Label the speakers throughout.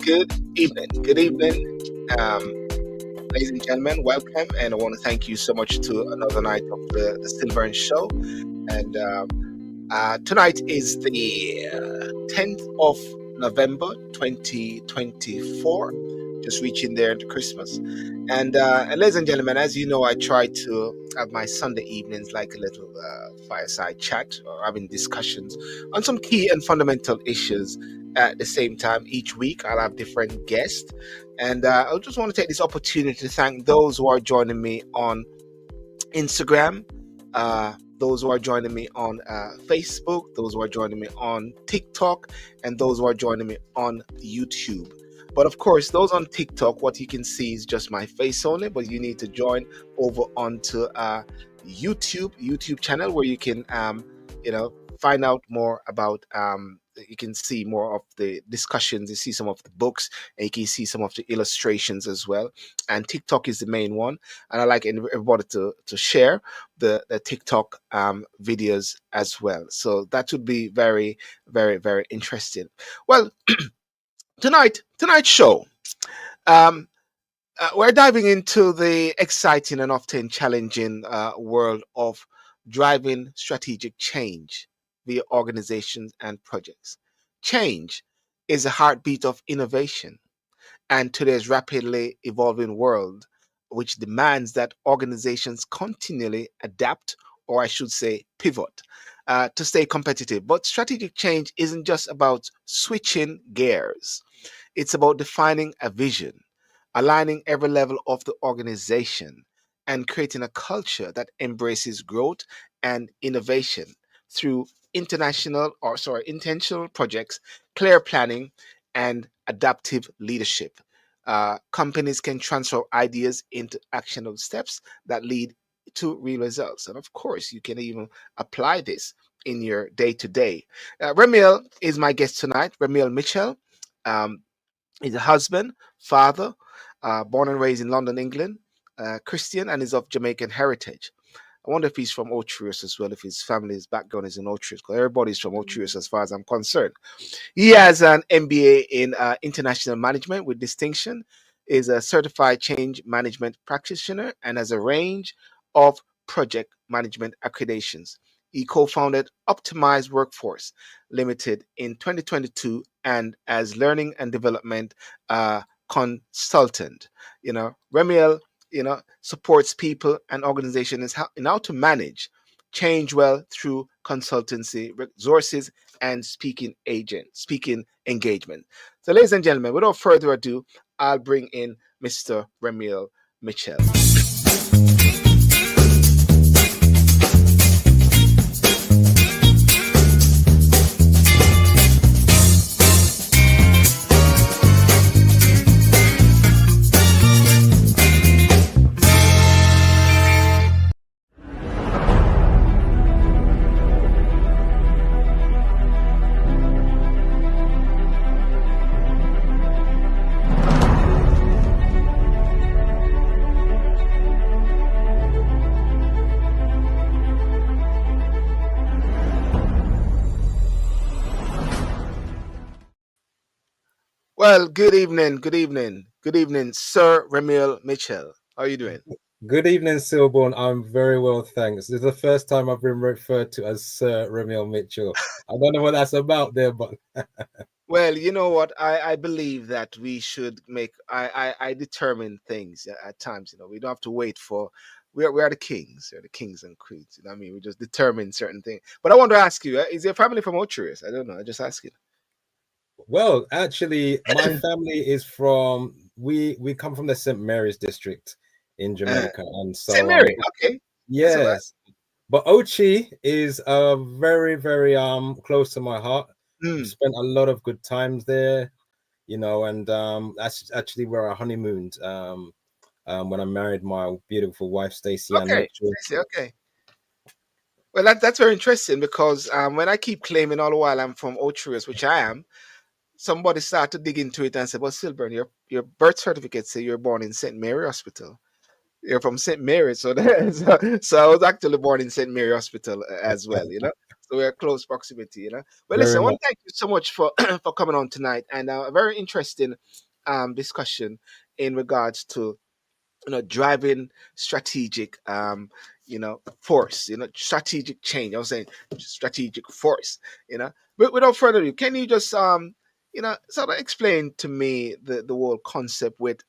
Speaker 1: Good evening. Good evening, ladies and gentlemen. Welcome, and I want to thank you so much to another night of the Silver Show. And tonight is the 10th of November, 2024. Just reaching there into Christmas. And ladies and gentlemen, as you know, I try to have my Sunday evenings like a little fireside chat or having discussions on some key and fundamental issues. At the same time, each week I'll have different guests, and I just want to take this opportunity to thank those who are joining me on Instagram, those who are joining me on Facebook, those who are joining me on TikTok, and those who are joining me on YouTube. But of course, those on TikTok, what you can see is just my face only, but you need to join over onto YouTube channel where you can, find out more about, you can see more of the discussions, you see some of the books, and you can see some of the illustrations as well. And TikTok is the main one. And I like everybody to share the TikTok videos as well. So that would be very, very, very interesting. Well, tonight's show, um, we're diving into the exciting and often challenging world of driving strategic change via organizations and projects. Change is the heartbeat of innovation, and today's rapidly evolving world, which demands that organizations continually adapt, or I should say, pivot, to stay competitive. But strategic change isn't just about switching gears, it's about defining a vision, aligning every level of the organization, and creating a culture that embraces growth and innovation through intentional projects, clear planning, and adaptive leadership. Companies can transfer ideas into actionable steps that lead to real results. And of course, you can even apply this in your day to day. Remiel is my guest tonight, Remiel Mitchell. Um, He's a husband, father, born and raised in London, England, Christian, and is of Jamaican heritage. I wonder if he's from Otrius as well, if his family's background is in Otrius, because everybody's from Otrius as far as I'm concerned. He has an MBA in international management with distinction, is a certified change management practitioner, and has a range of project management accreditations. He co-founded Optimized Workforce Limited in 2022 and as learning and development consultant. Remiel, supports people and organizations in how to manage change well through consultancy resources and speaking engagement. So, ladies and gentlemen, without further ado, I'll bring in Mr. Remiel Mitchell. Well, good evening, Sir Remiel Mitchell. How are you doing?
Speaker 2: Good evening, Silborn. I'm very well, thanks. This is the first time I've been referred to as Sir Remiel Mitchell. I don't know what that's about there, but
Speaker 1: Well, you know what? I believe that we should I determine things at times. We don't have to wait for. We are the kings. We're the kings and queens. You know what I mean? We just determine certain things. But I want to ask you: is your family from Otrius? I don't know. I just asking.
Speaker 2: well, actually, my family is from we come from the St. Mary's district in Jamaica, and
Speaker 1: Saint
Speaker 2: so
Speaker 1: Mary. Okay. That's all right.
Speaker 2: yes, but Ochi is very very close to my heart.
Speaker 1: Mm.
Speaker 2: I've spent a lot of good times there, and that's actually where I honeymooned when I married my beautiful wife Stacey Ann
Speaker 1: Okay.
Speaker 2: Mitchell.
Speaker 1: I see. Okay. Well, that's very interesting because when I keep claiming all the while I'm from Otrius, which I am, somebody started to dig into it and said, "Well, Silburn, your birth certificate say you're born in St. Mary Hospital. You're from St. Mary, so, so I was actually born in St. Mary Hospital as well. So we're close proximity, you know. But listen, I
Speaker 2: Very
Speaker 1: want
Speaker 2: much.
Speaker 1: to thank you so much for for coming on tonight, and a very interesting discussion in regards to driving strategic force, strategic change. I was saying strategic force, but without further ado, can you just sort of explain to me the whole concept with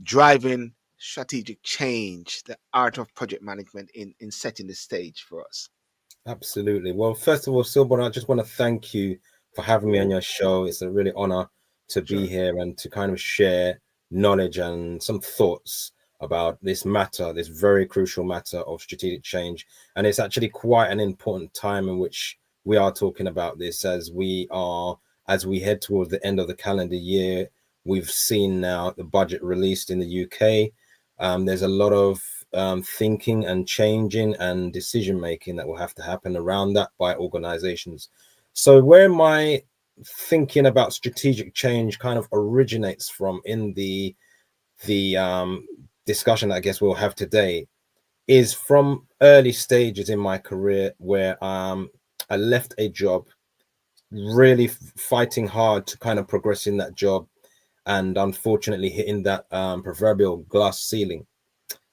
Speaker 1: driving strategic change, the art of project management in setting the stage for us?
Speaker 2: Absolutely. Well, first of all, Silborn, I just want to thank you for having me on your show. It's a really honor to be
Speaker 1: Sure.
Speaker 2: here and to kind of share knowledge and some thoughts about this matter, this very crucial matter of strategic change. And it's actually quite an important time in which we are talking about this as we head towards the end of the calendar year. We've seen now the budget released in the UK. There's a lot of thinking and changing and decision making that will have to happen around that by organizations. So where my thinking about strategic change kind of originates from in the discussion I guess we'll have today is from early stages in my career where I left a job really fighting hard to kind of progress in that job and unfortunately hitting that proverbial glass ceiling.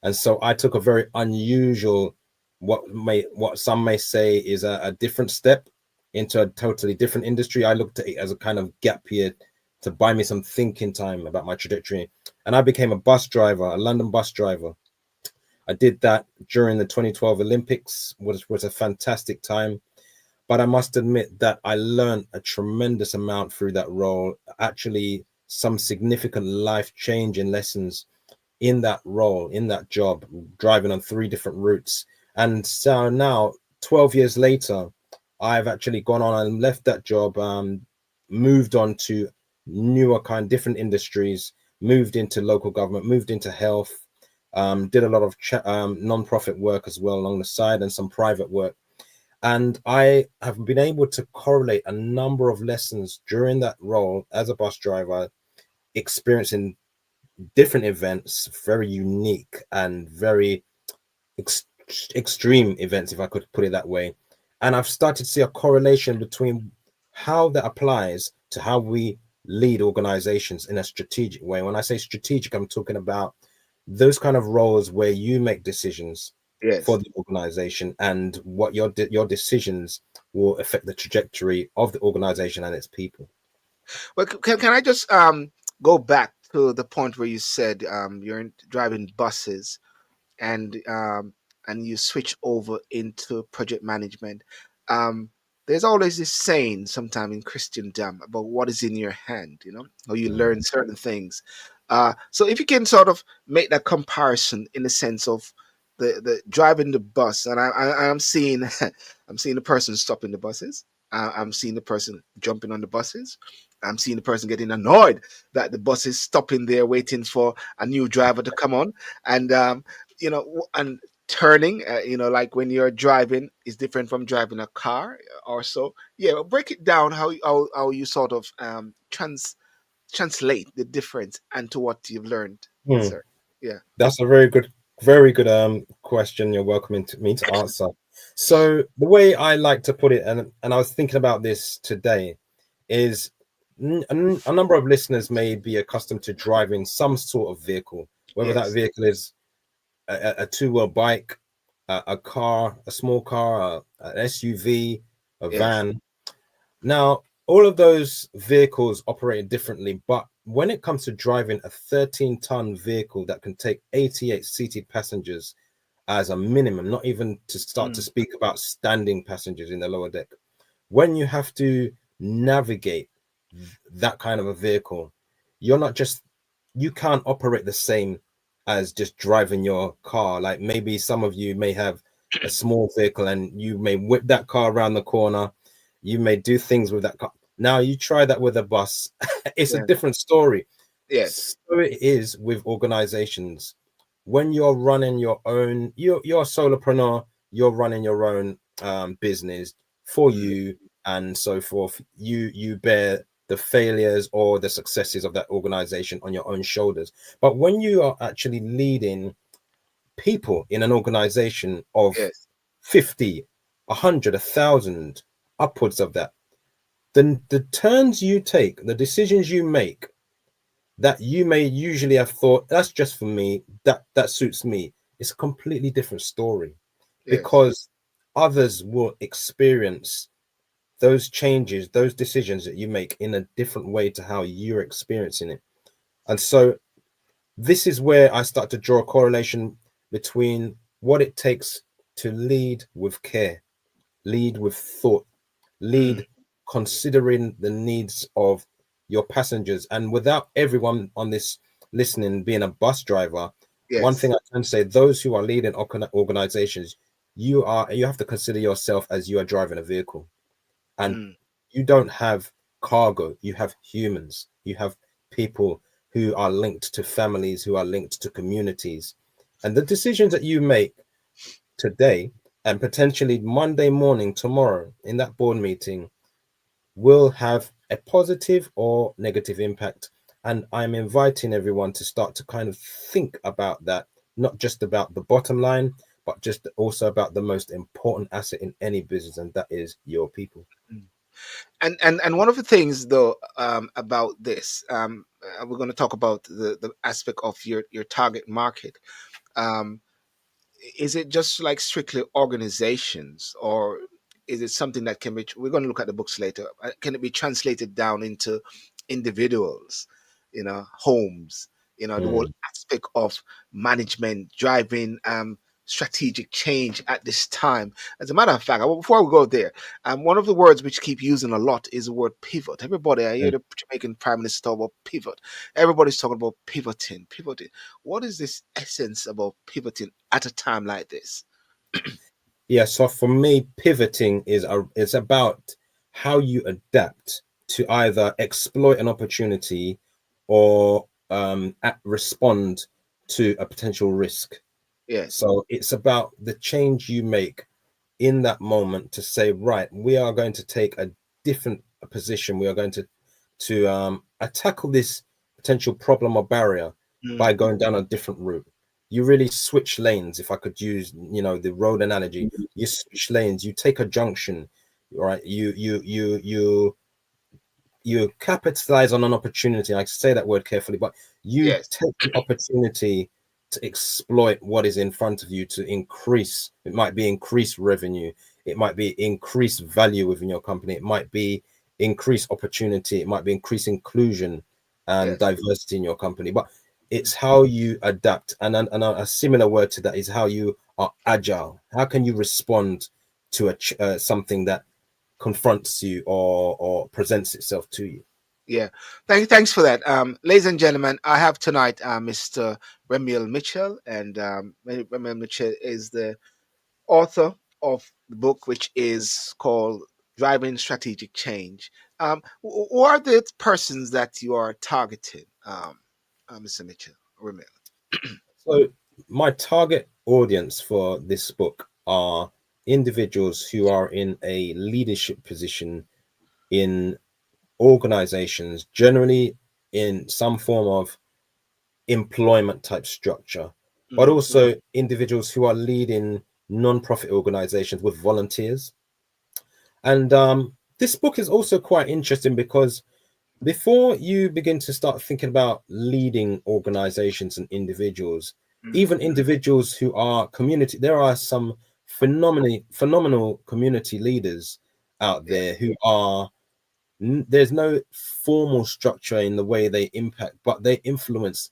Speaker 2: And so I took a very unusual, what some may say is a different step into a totally different industry. I looked at it as a kind of gap year to buy me some thinking time about my trajectory. And I became a bus driver, a London bus driver. I did that during the 2012 Olympics, which was a fantastic time. But I must admit that I learned a tremendous amount through that role, actually some significant life changing lessons in that role, in that job, driving on 3 different routes. And so now, 12 years later, I've actually gone on and left that job, moved on to newer different industries, moved into local government, moved into health, did a lot of non-profit work as well along the side and some private work. And I have been able to correlate a number of lessons during that role as a bus driver, experiencing different events, very unique and very ex- extreme events, if I could put it that way. And I've started to see a correlation between how that applies to how we lead organizations in a strategic way. When I say strategic, I'm talking about those kind of roles where you make decisions for
Speaker 1: Yes.
Speaker 2: the organization and what your decisions will affect the trajectory of the organization and its people.
Speaker 1: Well, can I just go back to the point where you said driving buses and you switch over into project management. Um, there's always this saying, sometime in Christendom, about what is in your hand, how you learn certain things. So if you can sort of make that comparison in the sense of the driving the bus, and I'm seeing I'm seeing the person stopping the buses. I'm seeing the person jumping on the buses. I'm seeing the person getting annoyed that the bus is stopping there waiting for a new driver to come on, and and turning, like when you're driving is different from driving a car or so. Yeah, well, break it down how you sort of translate the difference and to what you've learned,
Speaker 2: Hmm.
Speaker 1: sir. Yeah.
Speaker 2: That's a very good question. You're welcoming to me to answer. So the way I like to put it, and I was thinking about this today, is a number of listeners may be accustomed to driving some sort of vehicle, whether that
Speaker 1: Yes.
Speaker 2: vehicle is a two-wheel bike, a car, a small car, an SUV, a
Speaker 1: Yes.
Speaker 2: van. Now, all of those vehicles operate differently, but when it comes to driving a 13-ton vehicle that can take 88 seated passengers as a minimum, not even to start to
Speaker 1: Mm.
Speaker 2: speak about standing passengers in the lower deck, when you have to navigate that kind of a vehicle, you're not just you can't operate the same as just driving your car. Like maybe some of you may have a small vehicle and you may whip that car around the corner, you may do things with that car. Now you try that with a bus, it's a
Speaker 1: Yeah.
Speaker 2: different story.
Speaker 1: Yes.
Speaker 2: So it is with organizations. When you're running your own, you're a solopreneur, you're running your own business for
Speaker 1: Mm.
Speaker 2: you and so forth. You bear the failures or the successes of that organization on your own shoulders. But when you are actually leading people in an organization of
Speaker 1: Yes.
Speaker 2: 50, 100, 1,000, upwards of that. Then the turns you take, the decisions you make, that you may usually have thought that's just for me, that suits me, it's a completely different story,
Speaker 1: Yes.
Speaker 2: because others will experience those changes, those decisions that you make in a different way to how you're experiencing it. And so this is where I start to draw a correlation between what it takes to lead with care, lead with thought,
Speaker 1: Mm.
Speaker 2: lead considering the needs of your passengers. And without everyone on this listening being a bus driver, one
Speaker 1: Yes.
Speaker 2: thing I can say, those who are leading organizations, you have to consider yourself as you are driving a vehicle, and
Speaker 1: Mm.
Speaker 2: you don't have cargo, you have humans, you have people who are linked to families, who are linked to communities. And the decisions that you make today and potentially Monday morning, tomorrow, in that board meeting, will have a positive or negative impact. And I'm inviting everyone to start to kind of think about that, not just about the bottom line, but just also about the most important asset in any business, and that is your people.
Speaker 1: Mm. And one of the things though, about this, we're going to talk about the aspect of your target market. Um, is it just like strictly organizations, or is it something that can be, we're going to look at the books later, can it be translated down into individuals, homes, the whole
Speaker 2: Mm.
Speaker 1: aspect of management driving strategic change at this time? As a matter of fact, before we go there, one of the words which keep using a lot is the word pivot. Everybody, I hear
Speaker 2: Mm.
Speaker 1: the Jamaican prime minister talk about pivot. Everybody's talking about pivoting. What is this essence about pivoting at a time like this?
Speaker 2: Yeah, so for me, pivoting is about how you adapt to either exploit an opportunity or respond to a potential risk.
Speaker 1: Yes.
Speaker 2: So it's about the change you make in that moment to say, right, we are going to take a different position. We are going to tackle this potential problem or barrier by
Speaker 1: Mm.
Speaker 2: going down a different route. You really switch lanes. If I could use, the road analogy, you switch lanes. You take a junction, right? You capitalize on an opportunity. I say that word carefully, but you
Speaker 1: Yes.
Speaker 2: take the opportunity to exploit what is in front of you to increase. It might be increased revenue. It might be increased value within your company. It might be increased opportunity. It might be increased inclusion and
Speaker 1: Yes.
Speaker 2: diversity in your company. But it's how you adapt. And a similar word to that is how you are agile. How can you respond to something that confronts you or presents itself to you?
Speaker 1: Yeah. Thanks for that. Ladies and gentlemen, I have tonight Mr. Remiel Mitchell, and Remiel Mitchell is the author of the book, which is called Driving Strategic Change. Who are the persons that you are targeting, Mr. Mitchell? Remiel?
Speaker 2: So my target audience for this book are individuals who are in a leadership position in organizations, generally in some form of employment type structure, but
Speaker 1: Mm.
Speaker 2: also individuals who are leading non-profit organizations with volunteers. And this book is also quite interesting because before you begin to start thinking about leading organizations and individuals,
Speaker 1: Mm.
Speaker 2: even individuals who are community, there are some phenomenal community leaders out
Speaker 1: Yeah.
Speaker 2: there who are there's no formal structure in the way they impact, but they influence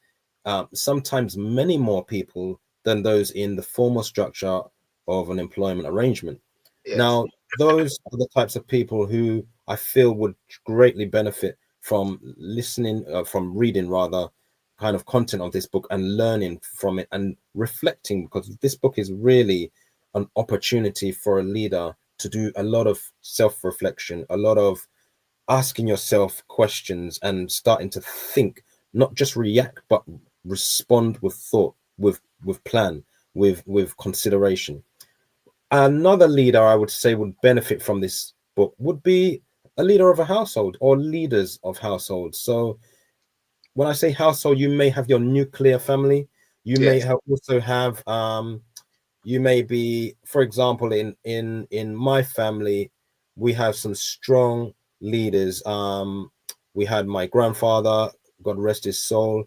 Speaker 2: sometimes many more people than those in the formal structure of an employment arrangement.
Speaker 1: Yes.
Speaker 2: Now, those are the types of people who I feel would greatly benefit from listening, from reading rather, kind of content of this book and learning from it and reflecting, because this book is really an opportunity for a leader to do a lot of self-reflection, a lot of asking yourself questions and starting to think, not just react, but respond with thought, with plan, with consideration. Another leader I would say would benefit from this book would be a leader of a household or leaders of households. So when I say household, you may have your nuclear family, you may
Speaker 1: Yes.
Speaker 2: have also have you may be, for example, in my family, we have some strong leaders. We had my grandfather, God rest his soul.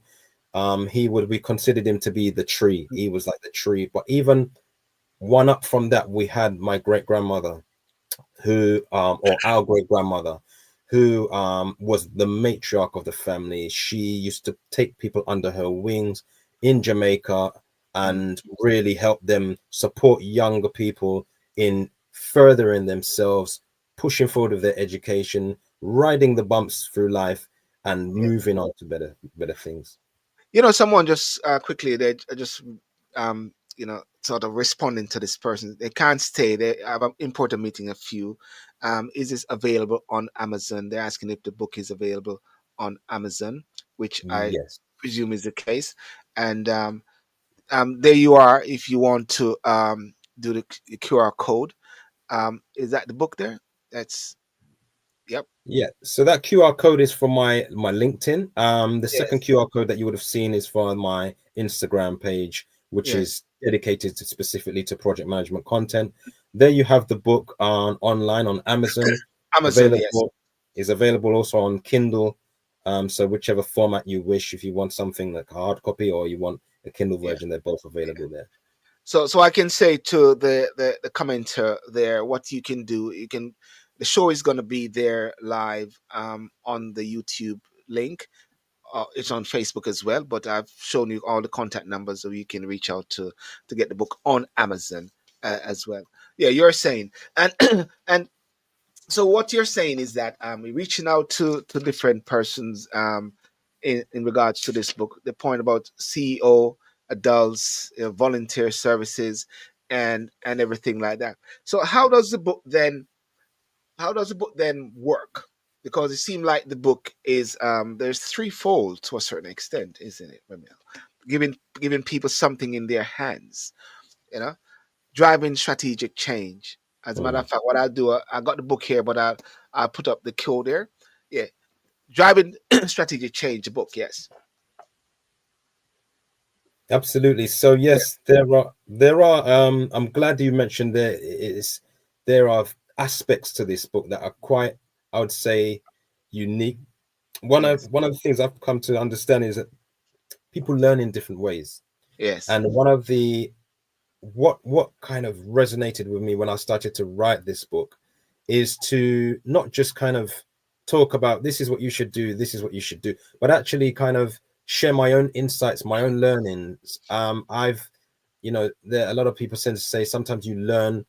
Speaker 2: We considered him to be the tree. He was like the tree. But even one up from that, we had my great grandmother, who or our great grandmother, who was the matriarch of the family. She used to take people under her wings in Jamaica
Speaker 1: Mm.
Speaker 2: and really help them support younger people in furthering themselves, pushing forward with their education, riding the bumps through life, and
Speaker 1: Yeah.
Speaker 2: moving on to better things.
Speaker 1: Someone just quickly, they just sort of responding to this person. They can't stay. They have an important meeting. A few. Is this available on Amazon? They're asking if the book is available on Amazon, which I
Speaker 2: Yes.
Speaker 1: presume is the case. And there you are. If you want to do the QR code, is that the book there? That's yep.
Speaker 2: Yeah, so that QR code is for my LinkedIn. The second
Speaker 1: Yes.
Speaker 2: QR code that you would have seen is for my Instagram page, which
Speaker 1: Yes.
Speaker 2: is dedicated to specifically to project management content. There you have the book on online on Amazon,
Speaker 1: Amazon. Yes.
Speaker 2: available is available also on Kindle. So whichever format you wish, if you want something like a hard copy or you want a Kindle
Speaker 1: Yeah.
Speaker 2: version, they're both available there.
Speaker 1: So I can say to the commenter there what you can do. You can the show is going to be there live on the YouTube link. It's on Facebook as well, but I've shown you all the contact numbers so you can reach out to get the book on Amazon as well. Yeah, you're saying and and so what you're saying is that we're reaching out to different persons in regards to this book. The point about CEO, adults, volunteer services, and everything like that. So how does the book then work? Because it seemed like the book is there's threefold to a certain extent, isn't it, Remiel? Giving people something in their hands, you know, driving strategic change. As a matter
Speaker 2: Mm.
Speaker 1: of fact, what I'll do, I got the book here, but I'll put up the code there. Yeah, driving strategic change, the book. Yes.
Speaker 2: Absolutely. So
Speaker 1: Yeah.
Speaker 2: yes, there are I'm glad you mentioned there are aspects to this book that are quite, I would say, unique.
Speaker 1: Yes.
Speaker 2: One of the things I've come to understand is that people learn in different ways.
Speaker 1: Yes.
Speaker 2: And one of the what kind of resonated with me when I started to write this book is to not just kind of talk about this is what you should do, this is what you should do, but actually kind of share my own insights, my own learnings. I've, there a lot of people tend to say sometimes you learn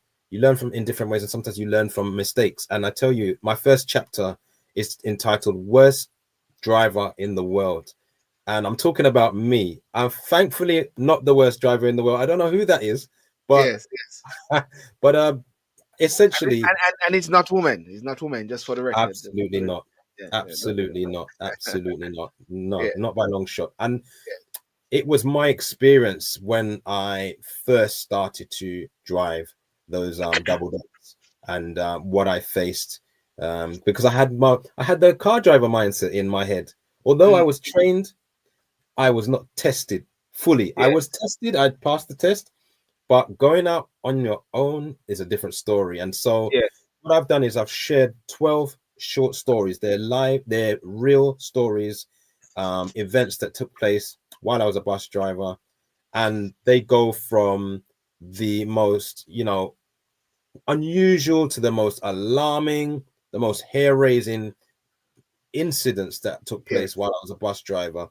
Speaker 2: from in different ways, and sometimes you learn from mistakes. And I tell you, my first chapter is entitled "Worst Driver in the World." And I'm talking about me. I'm thankfully not the worst driver in the world. I don't know who that is, but
Speaker 1: Yes. Yes.
Speaker 2: but
Speaker 1: And,
Speaker 2: essentially,
Speaker 1: and it's not woman. It's not woman. Just for the record.
Speaker 2: absolutely not,
Speaker 1: Yeah. Yeah.
Speaker 2: absolutely not, absolutely not,
Speaker 1: Yeah.
Speaker 2: no, not by long shot. And
Speaker 1: Yeah.
Speaker 2: it was my experience when I first started to drive those double decks, and what I faced, because I had the car driver mindset in my head. Although I
Speaker 1: Mm,
Speaker 2: was trained, I was not tested fully. I was
Speaker 1: yes.
Speaker 2: tested, I passed the test, but going out on your own is a different story. And so
Speaker 1: Yes.
Speaker 2: what I've done is I've shared 12 short stories. They're live, they're real stories, events that took place while I was a bus driver. And they go from the most, unusual to the most alarming, the most hair-raising incidents that took place
Speaker 1: Yes.
Speaker 2: while I was a bus driver.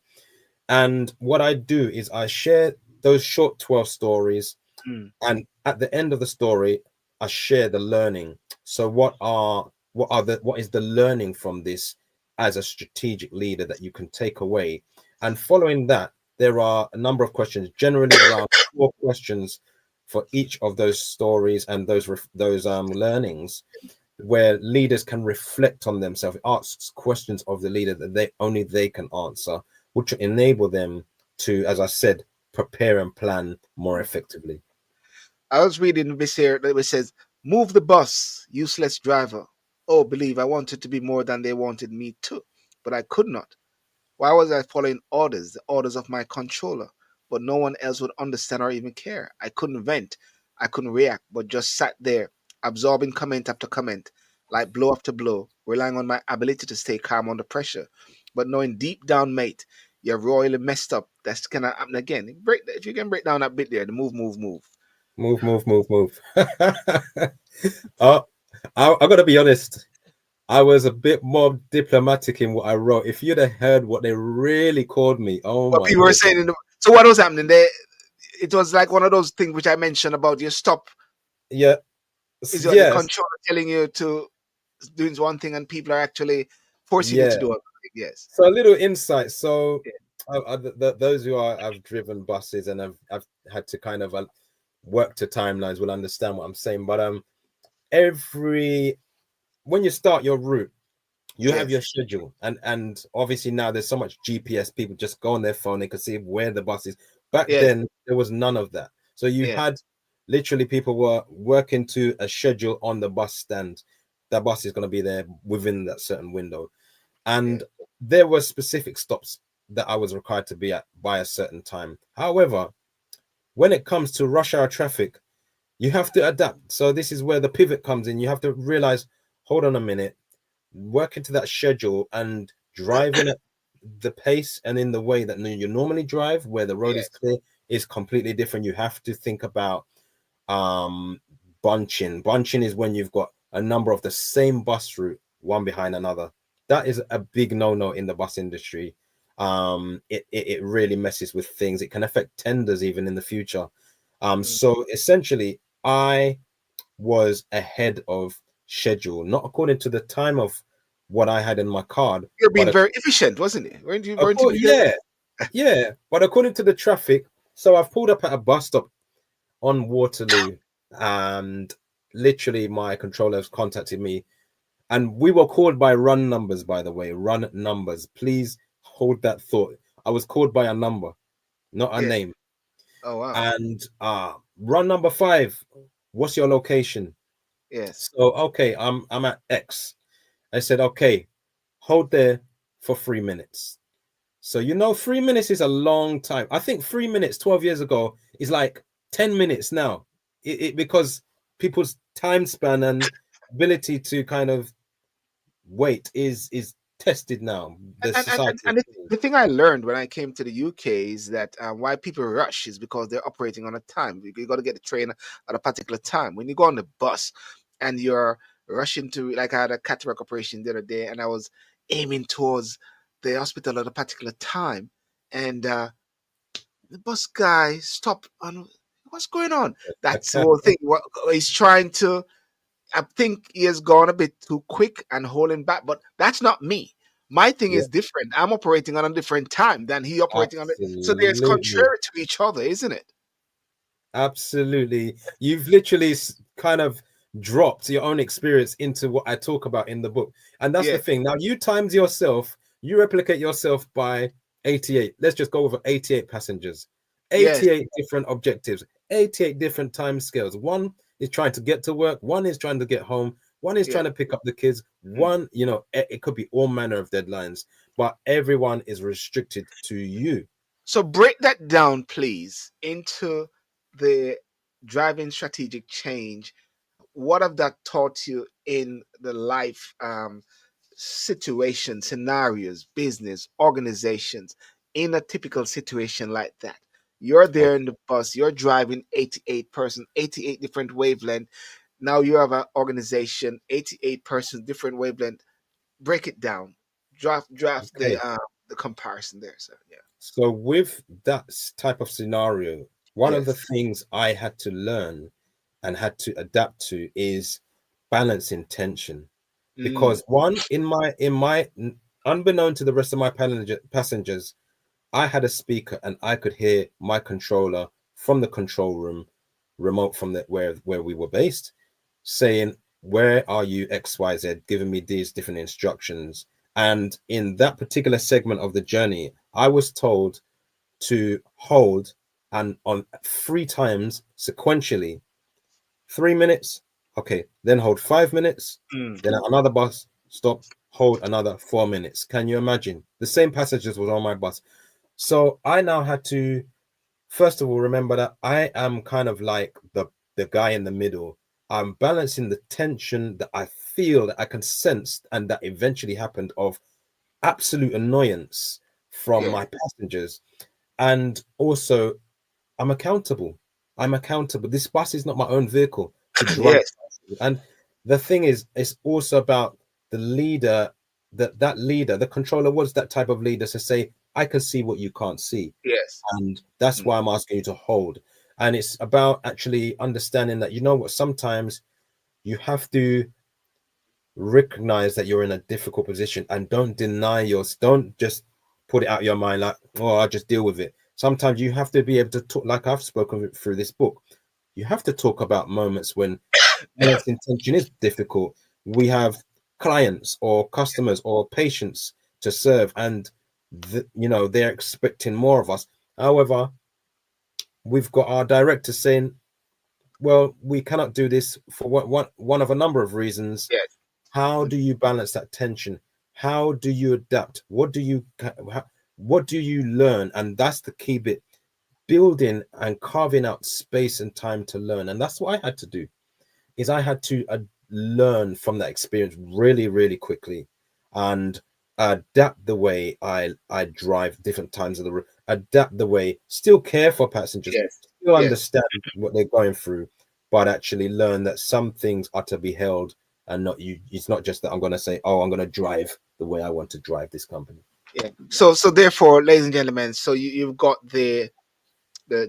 Speaker 2: And what I do is I share those short 12 stories,
Speaker 1: Mm,
Speaker 2: and at the end of the story, I share the learning. So what is the learning from this as a strategic leader that you can take away? And following that, there are a number of questions, generally around four questions for each of those stories and those learnings, where leaders can reflect on themselves. It asks questions of the leader that they can answer, which will enable them to, as I said, prepare and plan more
Speaker 1: mm.
Speaker 2: effectively.
Speaker 1: I was reading this here that it says, "Move the bus, useless driver." Oh, believe I wanted to be more than they wanted me to, but I could not. Why was I following orders, the orders of my controller? But no one else would understand or even care. I couldn't vent. I couldn't react, but just sat there, absorbing comment after comment, like blow after blow, relying on my ability to stay calm under pressure. But knowing deep down, mate, you're royally messed up. That's gonna happen again. If you can break down that bit there, the move.
Speaker 2: Move, move, move, move. uh, I gotta be honest. I was a bit more diplomatic in what I wrote. If you'd have heard what they really called me, oh
Speaker 1: What
Speaker 2: my
Speaker 1: people were
Speaker 2: goodness.
Speaker 1: saying so what was happening there? It was like one of those things which I mentioned about you stop.
Speaker 2: Yeah,
Speaker 1: Is it the
Speaker 2: yes,
Speaker 1: controller telling you to doing one thing and people are actually forcing you to
Speaker 2: yeah.
Speaker 1: do another thing? Yes.
Speaker 2: So a little insight. So
Speaker 1: Yeah.
Speaker 2: those who have driven buses and have had to kind of work to timelines will understand what I'm saying. But every when you start your route, you have
Speaker 1: Yes.
Speaker 2: your schedule, and obviously now there's so much GPS. People just go on their phone, they can see where the bus is. Back
Speaker 1: Yes.
Speaker 2: then, there was none of that. So you
Speaker 1: Yeah.
Speaker 2: had literally people were working to a schedule on the bus stand. That bus is going to be there within that certain window,
Speaker 1: Yeah.
Speaker 2: and there were specific stops that I was required to be at by a certain time. However, when it comes to rush hour traffic, you have to adapt. So this is where the pivot comes in. You have to realize, hold on a minute, work into that schedule and driving at the pace and in the way that you normally drive, where the road is
Speaker 1: Yes.
Speaker 2: clear, is completely different. You have to think about um bunching is when you've got a number of the same bus route one behind another. That is a big no-no in the bus industry. It really messes with things. It can affect tenders even in the future.
Speaker 1: Mm.
Speaker 2: So essentially I was ahead of schedule, not according to the time of what I had in my card,
Speaker 1: You're being
Speaker 2: but
Speaker 1: very efficient, wasn't it? Weren't you
Speaker 2: according,
Speaker 1: being very
Speaker 2: yeah, yeah, but according to the traffic. So I've pulled up at a bus stop on Waterloo, and literally my controller has contacted me, and we were called by run numbers, by the way, run numbers. Please hold that thought. I was called by a number, not a
Speaker 1: yeah.
Speaker 2: name.
Speaker 1: Oh wow.
Speaker 2: And run number 5, what's your location?
Speaker 1: Yes.
Speaker 2: So okay, I'm at X. I said, okay, hold there for 3 minutes. So 3 minutes is a long time. I think 3 minutes 12 years ago is like 10 minutes now. Because people's time span and ability to kind of wait is tested now. The society has
Speaker 1: The thing I learned when I came to the UK is that why people rush is because they're operating on a time. You got to get the train at a particular time. When you go on the bus and you're rushing to, like I had a cataract operation the other day, and I was aiming towards the hospital at a particular time, and the bus guy stopped. And what's going on? That's the whole thing. What he's trying to, I think he has gone a bit too quick and holding back, but that's not me. My thing
Speaker 2: yeah,
Speaker 1: is different. I'm operating on a different time than he operating on it. So there's
Speaker 2: absolutely.
Speaker 1: contrary to each other, isn't it?
Speaker 2: Absolutely. You've literally kind of dropped your own experience into what I talk about in the book. And that's the
Speaker 1: Yeah.
Speaker 2: thing. Now you times yourself, you replicate yourself by 88. Let's just go over 88 passengers,
Speaker 1: Yes.
Speaker 2: 88 different objectives, 88 different time scales. One is trying to get to work, one is trying to get home, one is
Speaker 1: Yeah.
Speaker 2: trying to pick up the kids.
Speaker 1: Mm.
Speaker 2: One, it could be all manner of deadlines, but everyone is restricted to you.
Speaker 1: So break that down, please, into the driving strategic change. What have that taught you in the life situation, scenarios, business, organizations, in a typical situation like that? You're there in the bus, you're driving 88 person, 88 different wavelength. Now you have an organization, 88 person, different wavelength. Break it down. Draft
Speaker 2: Okay.
Speaker 1: the comparison there, sir. Yeah.
Speaker 2: So with that type of scenario, one of the
Speaker 1: Yes.
Speaker 2: things I had to learn and had to adapt to is balancing tension.
Speaker 1: Mm.
Speaker 2: Because one, in my unbeknown to the rest of my passengers, I had a speaker and I could hear my controller from the control room, remote from where we were based, saying, "Where are you, XYZ?" giving me these different instructions. And in that particular segment of the journey, I was told to hold and on 3 times sequentially, 3 minutes, okay, then hold 5 minutes,
Speaker 1: Mm.
Speaker 2: then at another bus stop, hold another 4 minutes. Can you imagine? The same passengers was on my bus. So I now had to, first of all, remember that I am kind of like the the guy in the middle. I'm balancing the tension that I feel, that I can sense, and that eventually happened, of absolute annoyance from
Speaker 1: Yeah.
Speaker 2: my passengers. And also, I'm accountable. I'm accountable. This bus is not my own vehicle to drive.
Speaker 1: Yes.
Speaker 2: And the thing is, it's also about the leader, that leader, the controller was that type of leader to say, I can see what you can't see.
Speaker 1: Yes.
Speaker 2: And that's
Speaker 1: Mm.
Speaker 2: why I'm asking you to hold. And it's about actually understanding that, you know what, sometimes you have to recognize that you're in a difficult position, and don't deny yours. Don't just put it out of your mind like, oh, I'll just deal with it. Sometimes you have to be able to talk, like I've spoken through this book. You have to talk about moments when balancing tension is difficult. We have clients or customers or patients to serve, and they're expecting more of us. However, we've got our director saying, well, we cannot do this for one of a number of reasons.
Speaker 1: Yes.
Speaker 2: How do you balance that tension? How do you adapt? What do you learn? And that's the key bit: building and carving out space and time to learn. And that's what I had to do. Is I had to learn from that experience really, really quickly, and adapt the way I drive different times of the route, adapt the way, still care for passengers,
Speaker 1: Yes.
Speaker 2: still
Speaker 1: Yes.
Speaker 2: understand what they're going through, but actually learn that some things are to be held, and not you. It's not just that I'm going to say, oh, I'm going to drive the way I want to drive this company.
Speaker 1: Yeah. So therefore, ladies and gentlemen, so you've got the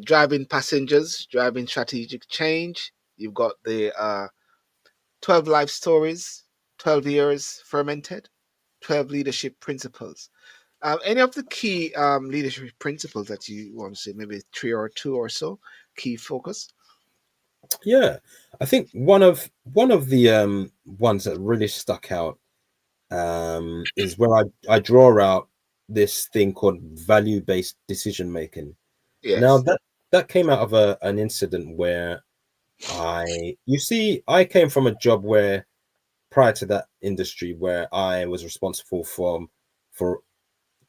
Speaker 1: driving passengers, driving strategic change. You've got the 12 life stories, 12 years fermented, 12 leadership principles. Any of the key leadership principles that you want to say, maybe three or two or so, key focus?
Speaker 2: Yeah, I think one of the ones that really stuck out is where I draw out this thing called value-based decision making. Now
Speaker 1: Yes.
Speaker 2: that came out of an incident where I came from a job where, prior to that industry, where I was responsible for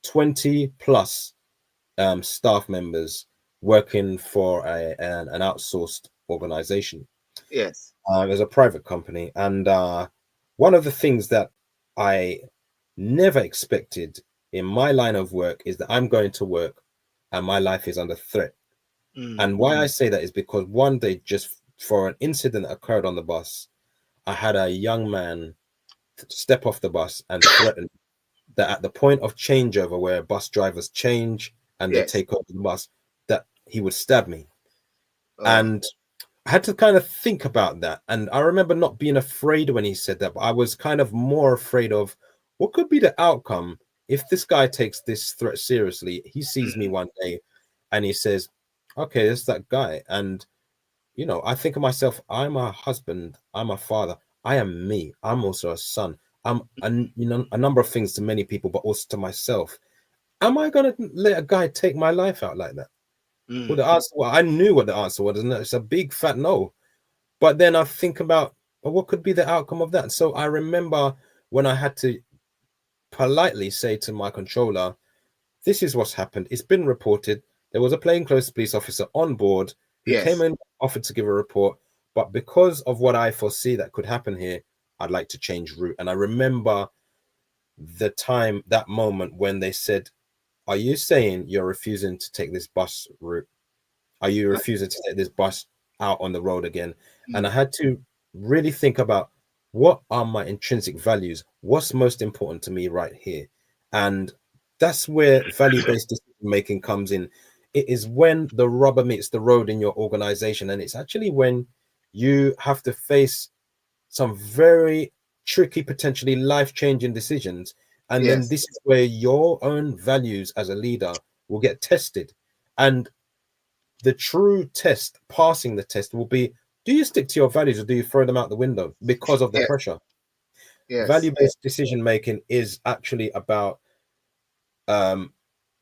Speaker 2: 20 plus staff members working for an outsourced organization.
Speaker 1: Yes.
Speaker 2: As a private company, and one of the things that I never expected in my line of work is that I'm going to work and my life is under threat.
Speaker 1: Mm.
Speaker 2: And why I say that is because one day, just for an incident that occurred on the bus, I had a young man step off the bus and threaten that at the point of changeover, where bus drivers change and they
Speaker 1: Yes.
Speaker 2: take over the bus, that he would stab me.
Speaker 1: Oh.
Speaker 2: And I had to kind of think about that. And I remember not being afraid when he said that, but I was kind of more afraid of what could be the outcome if this guy takes this threat seriously. He sees me
Speaker 1: Mm.
Speaker 2: one day and he says, okay, it's that guy. And, I think of myself, I'm a husband, I'm a father, I am me, I'm also a son. A number of things to many people, but also to myself. Am I going to let a guy take my life out like that? Well,
Speaker 1: Mm.
Speaker 2: the answer, well, I knew what the answer was, and it's a big fat no. But then I think about, well, what could be the outcome of that? So I remember when I had to politely say to my controller, this is what's happened. It's been reported. There was a plainclothes police officer on board who came
Speaker 1: Yes.
Speaker 2: in, offered to give a report. But because of what I foresee that could happen here, I'd like to change route. And I remember that moment when they said, are you saying you're refusing to take this bus route? Are you refusing to take this bus out on the road again? And I
Speaker 1: Mm.
Speaker 2: had to really think about, what are my intrinsic values? What's most important to me right here? And that's where value-based decision making comes in. It is when the rubber meets the road in your organization. And it's actually when you have to face some very tricky, potentially life-changing decisions. And then
Speaker 1: Yes.
Speaker 2: this is where your own values as a leader will get tested. And the true test, passing the test, will be, do you stick to your values or do you throw them out the window because of the
Speaker 1: Yes.
Speaker 2: pressure?
Speaker 1: Yes.
Speaker 2: Value-based decision making is actually about um,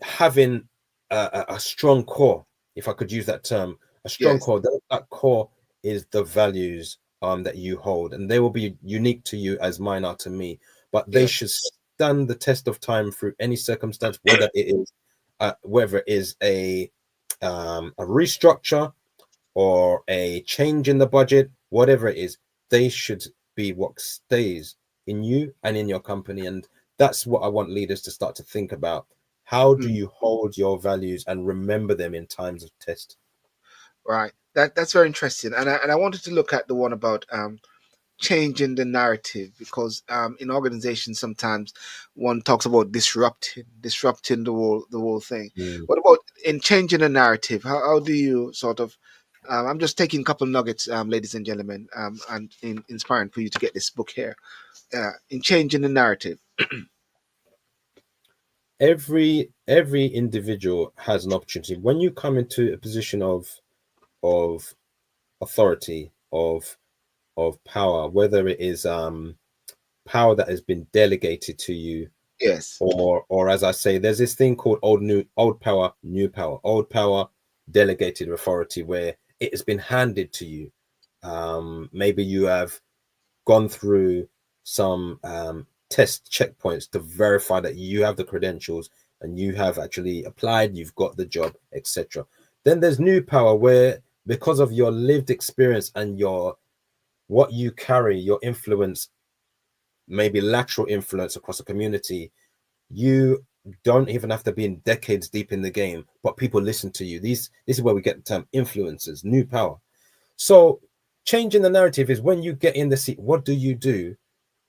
Speaker 2: having a strong core, if I could use that term, a strong
Speaker 1: Yes.
Speaker 2: core. That core is the values that you hold, and they will be unique to you as mine are to me, but they
Speaker 1: Yes.
Speaker 2: should stand the test of time through any circumstance, whether it is a restructure, or a change in the budget, whatever it is, they should be what stays in you and in your company. And that's what I want leaders to start to think about. How do
Speaker 1: Mm,
Speaker 2: you hold your values and remember them in times of test?
Speaker 1: right. That's very interesting. And I wanted to look at the one about changing the narrative, because in organizations sometimes one talks about disrupting the whole thing.
Speaker 2: Mm.
Speaker 1: What about in changing the narrative? How do you sort of I'm just taking a couple nuggets, ladies and gentlemen, and inspiring for you to get this book here. In changing the narrative.
Speaker 2: Every individual has an opportunity when you come into a position of authority, of power, whether it is power that has been delegated to you,
Speaker 1: Yes.
Speaker 2: or as I say, there's this thing called old power, new power. Old power, delegated authority, where it has been handed to you. Maybe you have gone through some test checkpoints to verify that you have the credentials and you have actually applied, you've got the job, etc. Then there's new power, where because of your lived experience and your what you carry, your influence, maybe lateral influence across a community, you don't even have to be in decades deep in the game, but people listen to you. This is where we get the term influencers, new power. So changing the narrative is when you get in the seat, what do you do?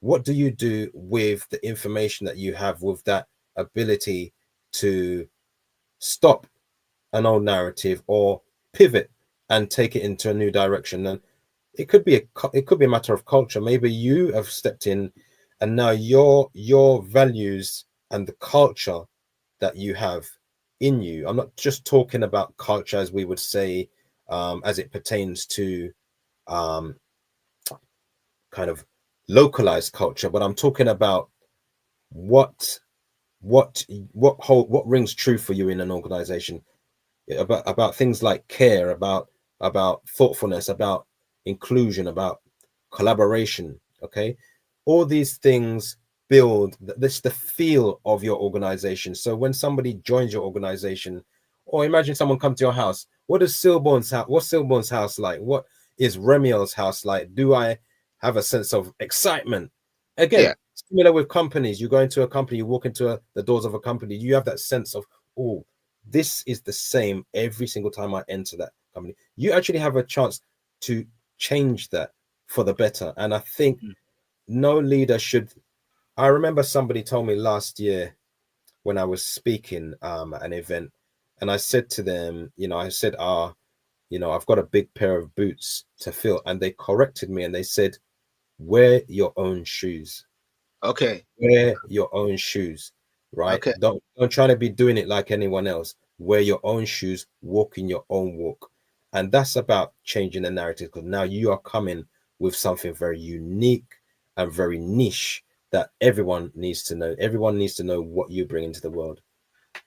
Speaker 2: What do you do with the information that you have, with that ability to stop an old narrative or pivot and take it into a new direction? And it could be a matter of culture. Maybe you have stepped in, and now your values and the culture that you have in you. I'm not just talking about culture as we would say, as it pertains to um, kind of localized culture, but I'm talking about what what what rings true for you in an organization, about things like care, about thoughtfulness, about inclusion, about collaboration. Okay, all these things build this the feel of your organization. So when somebody joins your organization, or imagine someone come to your house, what is Silborn's house? What's Silborn's house like? What is Remiel's house like? Do I have a sense of excitement?
Speaker 1: Yeah.
Speaker 2: Again, similar with companies. You go into a company, you walk into the doors of a company, you have that sense of, oh, this is the same every single time I enter that company. You actually have a chance to change that for the better. And I think
Speaker 1: Mm.
Speaker 2: no leader should. I remember somebody told me last year when I was speaking at an event, and I said to them, I said, I've got a big pair of boots to fill. And they corrected me and they said, wear your own shoes.
Speaker 1: Okay.
Speaker 2: Wear your own shoes, right?
Speaker 1: Okay.
Speaker 2: Don't try to be doing it like anyone else. Wear your own shoes, walk in your own walk. And that's about changing the narrative, because now you are coming with something very unique and very niche that everyone needs to know. Everyone needs to know what you bring into the world.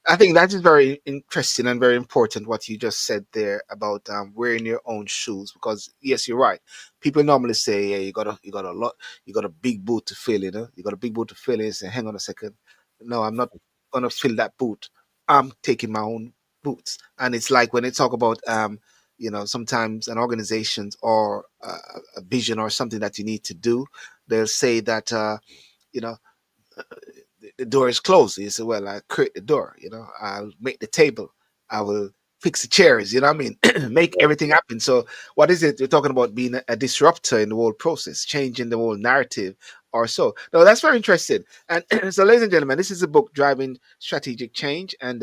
Speaker 1: I think that is very interesting and very important what you just said there about wearing your own shoes. Because yes, you're right. People normally say, "Yeah, you got a big boot to fill." You got a big boot to fill. And you say, "Hang on a second, no, I'm not gonna fill that boot. I'm taking my own boots." And it's like when they talk about sometimes an organizations or a vision or something that you need to do, they'll say that you know the door is closed. You say, well, I create the door, I'll make the table, I will fix the chairs, you know what I mean? Make everything happen. So what is it? We're talking about being a disruptor in the whole process, changing the whole narrative or so. No, that's very interesting. And so, ladies and gentlemen, this is a book, Driving Strategic Change. And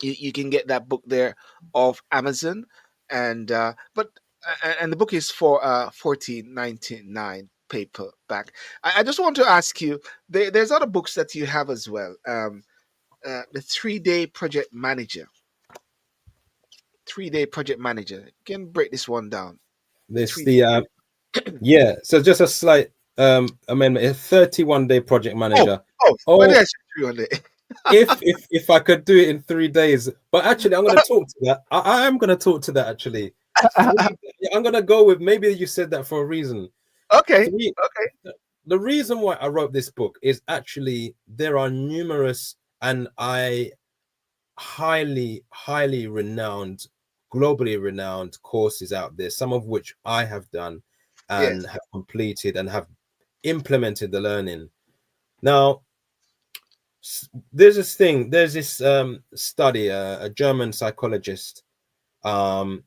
Speaker 1: you can get that book there off Amazon. And and the book is for 14.99 paperback. I just want to ask you, there's other books that you have as well. The 3 Day Project Manager. 3 Day Project Manager. You can break this one down. The
Speaker 2: This
Speaker 1: 3 Day.
Speaker 2: the Yeah, so just a slight amendment. A 31-day project
Speaker 1: Oh,
Speaker 2: manager.
Speaker 1: oh, what did
Speaker 2: Oh,
Speaker 1: I say 300?
Speaker 2: if I could do it in 3 days. But actually, I'm going to talk to that. I am going to talk to that actually. I'm going to go with, maybe you said that for a reason.
Speaker 1: Okay,
Speaker 2: Three.
Speaker 1: okay.
Speaker 2: The reason why I wrote this book is actually there are numerous, and I highly renowned globally renowned courses out there, some of which I have done and
Speaker 1: Yes.
Speaker 2: have completed and have implemented the learning. Now, there's this study, a German psychologist, um,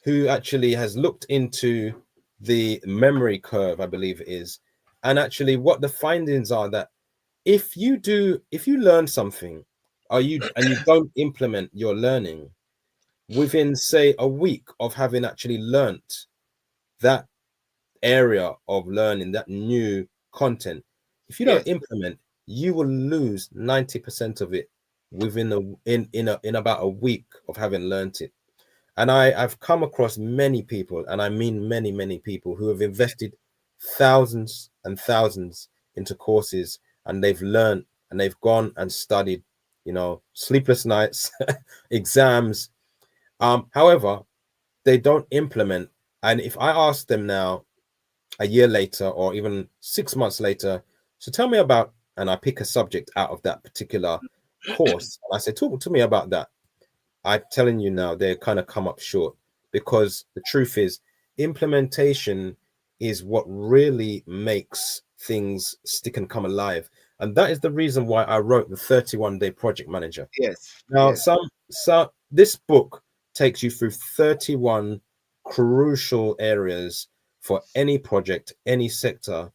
Speaker 2: who actually has looked into the memory curve, I believe it is, and actually what the findings are that if you learn something, are you and you don't implement your learning within, say, a week of having actually learnt that area of learning, that new content, if you don't
Speaker 1: Yes.
Speaker 2: implement, you will lose 90% of it within in about a week of having learnt it. And I've come across many people, and I mean many people, who have invested thousands and thousands into courses, and they've learned and they've gone and studied, sleepless nights, exams. However, they don't implement. And if I ask them now, a year later or even 6 months later, so tell me about, and I pick a subject out of that particular course, and I say, talk to me about that. I'm telling you now, they kind of come up short, because the truth is, implementation is what really makes things stick and come alive. And that is the reason why I wrote the 31-day project manager.
Speaker 1: Yes.
Speaker 2: Now,
Speaker 1: Yes.
Speaker 2: this book takes you through 31 crucial areas for any project, any sector,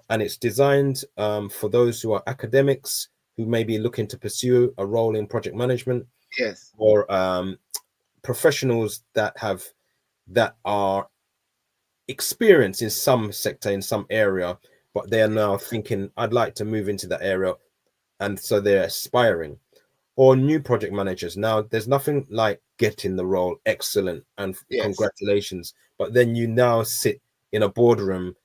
Speaker 2: and it's designed for those who are academics who may be looking to pursue a role in project management,
Speaker 1: Yes.
Speaker 2: or professionals that are experienced in some sector, in some area, but they are now thinking, I'd like to move into that area, and so they're aspiring, or new project managers. Now, there's nothing like getting the role, excellent, and
Speaker 1: Yes.
Speaker 2: congratulations, but then you now sit in a boardroom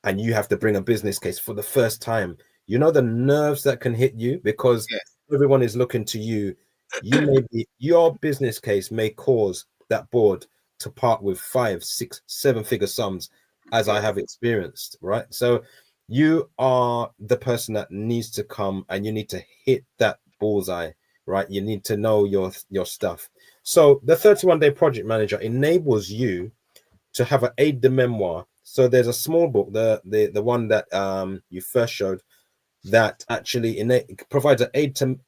Speaker 2: and you have to bring a business case for the first time. You know the nerves that can hit you, because
Speaker 1: Yes.
Speaker 2: everyone is looking to you. You may be, your business case may cause that board to part with 5, 6, 7 figure sums, as I
Speaker 1: Yes.
Speaker 2: have experienced, right? So you are the person that needs to come and you need to hit that bullseye, right? You need to know your stuff. So the 31-day project manager enables you to have an aid de memoir. So there's a small book, the one that you first showed, that actually provides an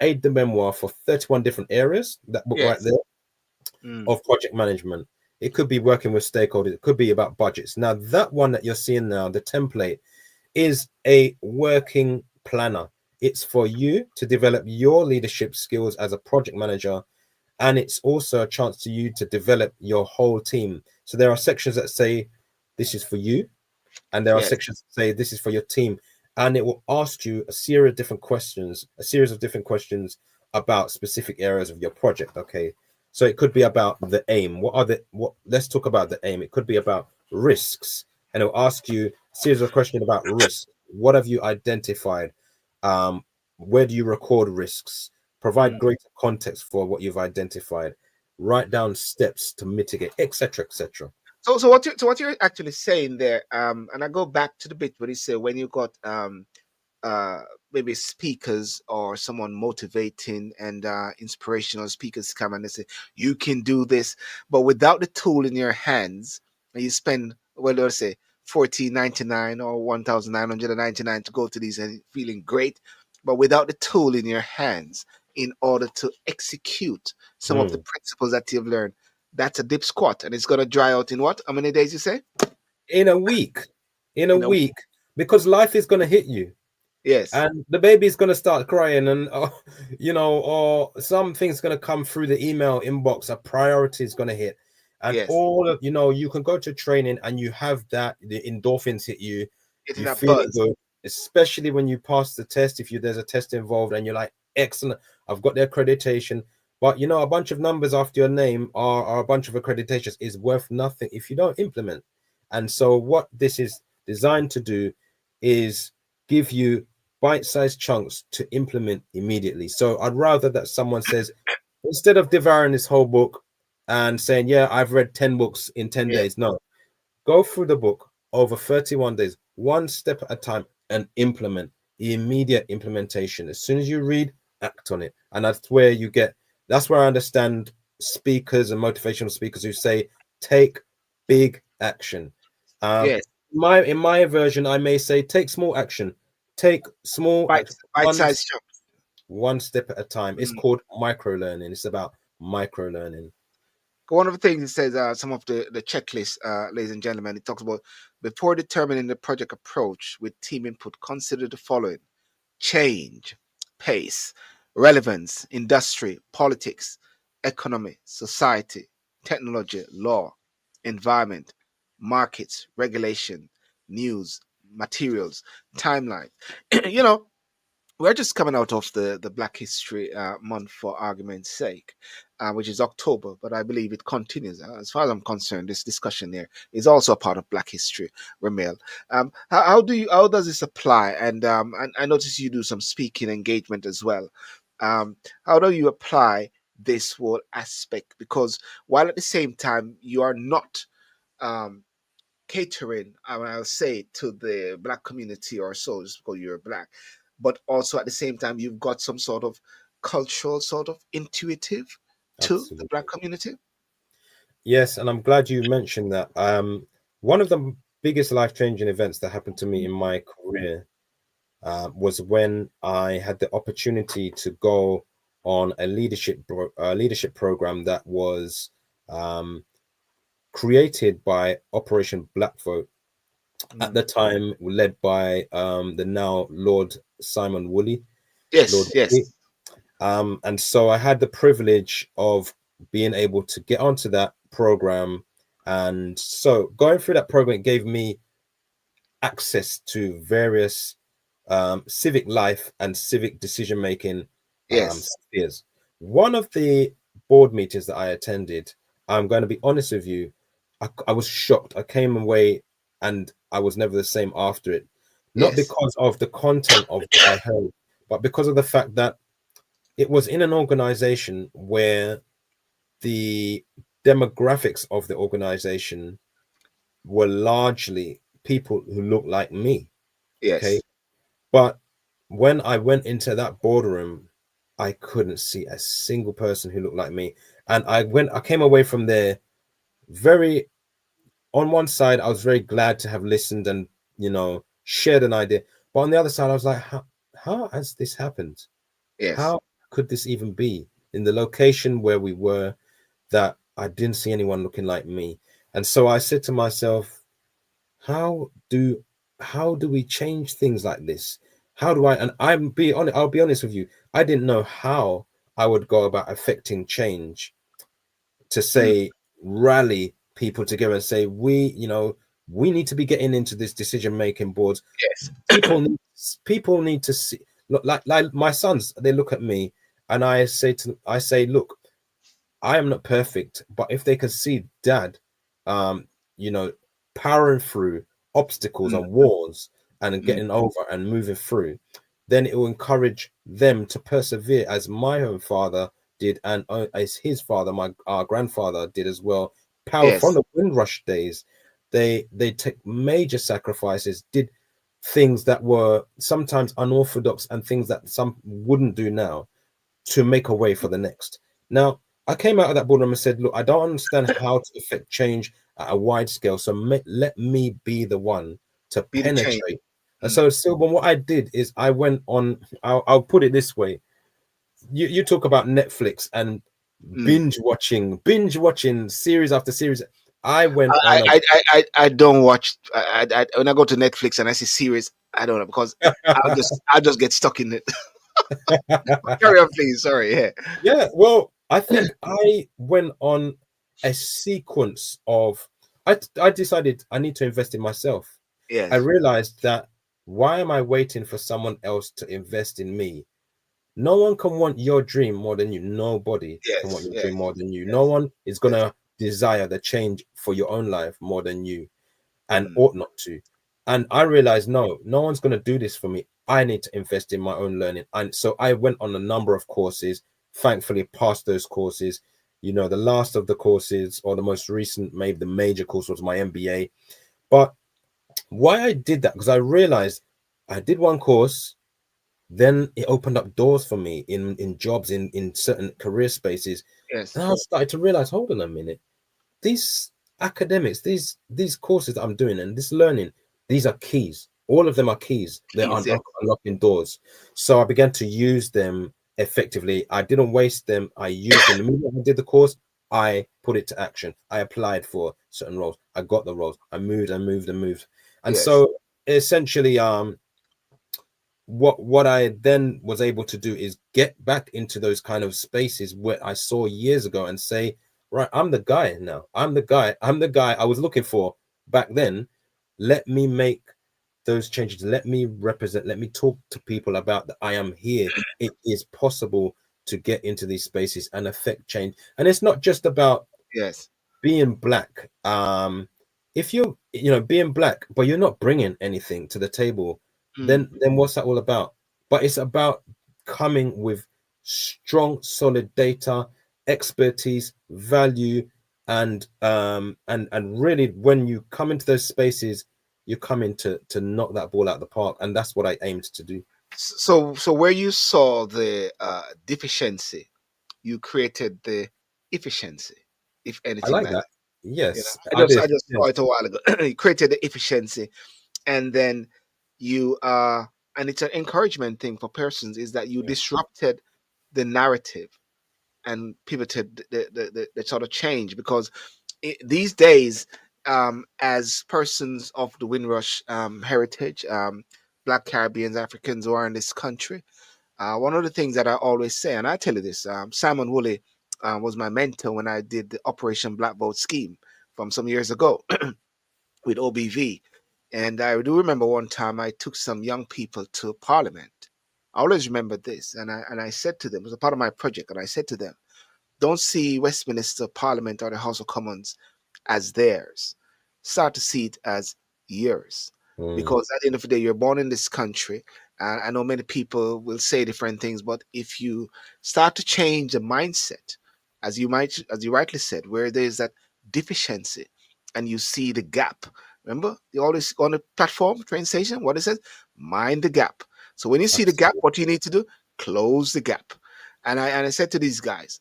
Speaker 2: aid de memoir for 31 different areas. That book right
Speaker 1: Yes.
Speaker 2: there,
Speaker 1: Mm.
Speaker 2: of project management. It could be working with stakeholders. It could be about budgets. Now, that one that you're seeing now, the template, is a working planner. It's for you to develop your leadership skills as a project manager, and it's also a chance to you to develop your whole team. So there are sections that say this is for you, and there are
Speaker 1: Yes.
Speaker 2: sections that say this is for your team, and it will ask you a series of different questions about specific areas of your project. Okay, so it could be about the aim. What let's talk about the aim. It could be about risks, and it'll ask you a series of questions about risk. What have you identified? um where do you record risks? Provide
Speaker 1: Mm.
Speaker 2: greater context for what you've identified. Write down steps to mitigate, etc., etc.
Speaker 1: So what you're actually saying there, and I go back to the bit where you say when you got uh maybe speakers or someone motivating and inspirational speakers come and they say you can do this, but without the tool in your hands, and you spend, well, let's say 14.99 or 1,999 to go to these and feeling great, but without the tool in your hands in order to execute some of the
Speaker 2: Mm.
Speaker 1: principles that you've learned, that's a dip squat, and it's going to dry out in what, how many days you say?
Speaker 2: In a week, in a
Speaker 1: In a
Speaker 2: week, because life is going to hit you,
Speaker 1: Yes.
Speaker 2: and the baby's going to start crying, and or something's going to come through the email inbox, a priority is going to hit, and
Speaker 1: Yes.
Speaker 2: all of, you can go to training and you have that, the endorphins hit you,
Speaker 1: Getting
Speaker 2: you
Speaker 1: that
Speaker 2: feeling
Speaker 1: buzz.
Speaker 2: good, especially when you pass the test. If there's a test involved and you're like, excellent, I've got the accreditation. But a bunch of numbers after your name, or a bunch of accreditations, is worth nothing if you don't implement. And so what this is designed to do is give you bite-sized chunks to implement immediately. So I'd rather that someone says, instead of devouring this whole book and saying, yeah, I've read 10 books in 10
Speaker 1: Yes.
Speaker 2: days. No, go through the book over 31 days, one step at a time, and implement. Immediate implementation. As soon as you read, act on it. And that's where I understand speakers and motivational speakers who say take big action. Um,
Speaker 1: Yes.
Speaker 2: in my version, I may say take small action, take small
Speaker 1: Bite
Speaker 2: action,
Speaker 1: bite-sized chunk.
Speaker 2: one step at a time. It's
Speaker 1: Mm.
Speaker 2: called micro learning. It's about micro learning.
Speaker 1: One of the things it says, some of the checklist, ladies and gentlemen, it talks about before determining the project approach with team input, consider the following: change, pace, relevance, industry, politics, economy, society, technology, law, environment, markets, regulation, news, materials, timeline. you know, we're just coming out of the Black History Month for argument's sake, which is October, but I believe it continues. As far as I'm concerned, this discussion here is also a part of Black History, Remiel. How does this apply? And I notice you do some speaking engagement as well. How do you apply this whole aspect? Because while at the same time you are not um, catering, I'll say, to the black community or so, just because you're black, but also at the same time, you've got some sort of cultural, sort of intuitive to the black
Speaker 2: Absolutely.
Speaker 1: community.
Speaker 2: Yes, and I'm glad you mentioned that. One of the biggest life-changing events that happened to me in my career was when I had the opportunity to go on a leadership program that was um, created by Operation Black Vote at
Speaker 1: Mm.
Speaker 2: the time, led by the now Lord Simon Woolley. Lord
Speaker 1: Yes,
Speaker 2: Woolley.
Speaker 1: yes,
Speaker 2: And so I had the privilege of being able to get onto that program. And so going through that program, it gave me access to various civic life and civic decision making
Speaker 1: yes,
Speaker 2: spheres. One of the board meetings that I attended, I'm going to be honest with you, I was shocked. I came away and I was never the same after it. Not
Speaker 1: yes,
Speaker 2: because of the content of what I heard, but because of the fact that it was in an organization where the demographics of the organization were largely people who looked like me. Okay.
Speaker 1: yes,
Speaker 2: But when I went into that boardroom, I couldn't see a single person who looked like me. And I came away from there very, on one side, I was very glad to have listened and, shared an idea. But on the other side, I was like, how has this happened?
Speaker 1: yes,
Speaker 2: How could this even be in the location where we were, that I didn't see anyone looking like me? And so I said to myself, how do how do we change things like this? How do I, and I'll be honest with you, I didn't know how I would go about affecting change to
Speaker 1: mm,
Speaker 2: say rally people together and say we need to be getting into this decision making boards.
Speaker 1: yes,
Speaker 2: People need to see, look, like my sons, they look at me and I say, look, I am not perfect, but if they can see dad, um, you know, powering through obstacles
Speaker 1: mm,
Speaker 2: and walls and
Speaker 1: mm,
Speaker 2: getting over and moving through, then it will encourage them to persevere as my own father did, and as his father, our grandfather, did as well. Power from
Speaker 1: yes,
Speaker 2: the Windrush days, they took major sacrifices, did things that were sometimes unorthodox and things that some wouldn't do now to make a way for the next. Now, I came out of that boardroom and said, look, I don't understand how to affect change at a wide scale. So let me be the one to
Speaker 1: be the change.
Speaker 2: penetrate. And
Speaker 1: Mm,
Speaker 2: so, Sylvan, what I did is I went on, I'll put it this way. You talk about Netflix and
Speaker 1: mm.
Speaker 2: binge watching series after series. I went on
Speaker 1: I don't watch. When I go to Netflix and I see series, I don't know, because I'll just get stuck in it.
Speaker 2: a
Speaker 1: Carry on, please. Sorry. Yeah.
Speaker 2: Yeah, well, I think I went on a sequence of I decided I need to invest in myself. I
Speaker 1: Yes.
Speaker 2: realized that why am I waiting for someone else to invest in me? No one can want your dream more than you. Nobody can want
Speaker 1: Yes.
Speaker 2: your dream
Speaker 1: Yes.
Speaker 2: more than you. No
Speaker 1: Yes.
Speaker 2: one is
Speaker 1: Yes.
Speaker 2: gonna desire the change for your own life more than you, and
Speaker 1: Mm.
Speaker 2: ought not to. And I realized no one's going to do this for me. I need to invest in my own learning. And so I went on a number of courses, thankfully passed those courses. The last of the courses, or the most recent, maybe the major course, was my MBA. But why I did that, because I realized I did one course, then it opened up doors for me in jobs, in certain career spaces.
Speaker 1: Yes.
Speaker 2: And I started to realize, hold on a minute, these academics, these courses that I'm doing and this learning, these are keys. All of them are keys. They're
Speaker 1: Keys. Yes.
Speaker 2: unlocking doors. So I began to use them effectively. I didn't waste them. I used them. The minute I did the course, I put it to action. I applied for certain roles. I got the roles. I moved and moved and moved. And
Speaker 1: Yes.
Speaker 2: so essentially, what I then was able to do is get back into those kind of spaces where I saw years ago and say, right, I'm the guy now. I'm the guy I was looking for back then. Let me make those changes. Let me represent. Let me talk to people about that. I am here. It is possible to get into these spaces and affect change. And it's not just about
Speaker 1: Yes.
Speaker 2: being black. If you're, being black, but you're not bringing anything to the table,
Speaker 1: Mm.
Speaker 2: then what's that all about? But it's about coming with strong, solid data, expertise, value, and really, when you come into those spaces, you come in to knock that ball out of the park, and that's what I aimed to do.
Speaker 1: So where you saw the deficiency, you created the efficiency, if
Speaker 2: I
Speaker 1: anything
Speaker 2: like
Speaker 1: like
Speaker 2: that.
Speaker 1: that. You know,
Speaker 2: Yes,
Speaker 1: I
Speaker 2: I
Speaker 1: just
Speaker 2: did.
Speaker 1: I just
Speaker 2: Yeah,
Speaker 1: saw it a while ago. You created the efficiency, and then you and it's an encouragement thing for persons is that you
Speaker 2: yeah,
Speaker 1: disrupted the narrative and pivoted the sort of change because these days, as persons of the Windrush heritage, Black Caribbeans, Africans who are in this country, one of the things that I always say, and I tell you this, Simon Woolley was my mentor when I did the Operation Black Boat scheme from some years ago with OBV. And I do remember one time I took some young people to Parliament. I always remember this, and I said to them, it was a part of my project, and I said to them, don't see Westminster Parliament or the House of Commons as theirs. Start to see it as yours.
Speaker 2: mm,
Speaker 1: Because at the end of the day, you're born in this country. And I know many people will say different things, but if you start to change the mindset, as you rightly said, where there's that deficiency and you see the gap. Remember, you always on the platform, train station, what it says, mind the gap. So when you see the gap,
Speaker 2: absolutely,
Speaker 1: what you need to do, close the gap. And I said to these guys,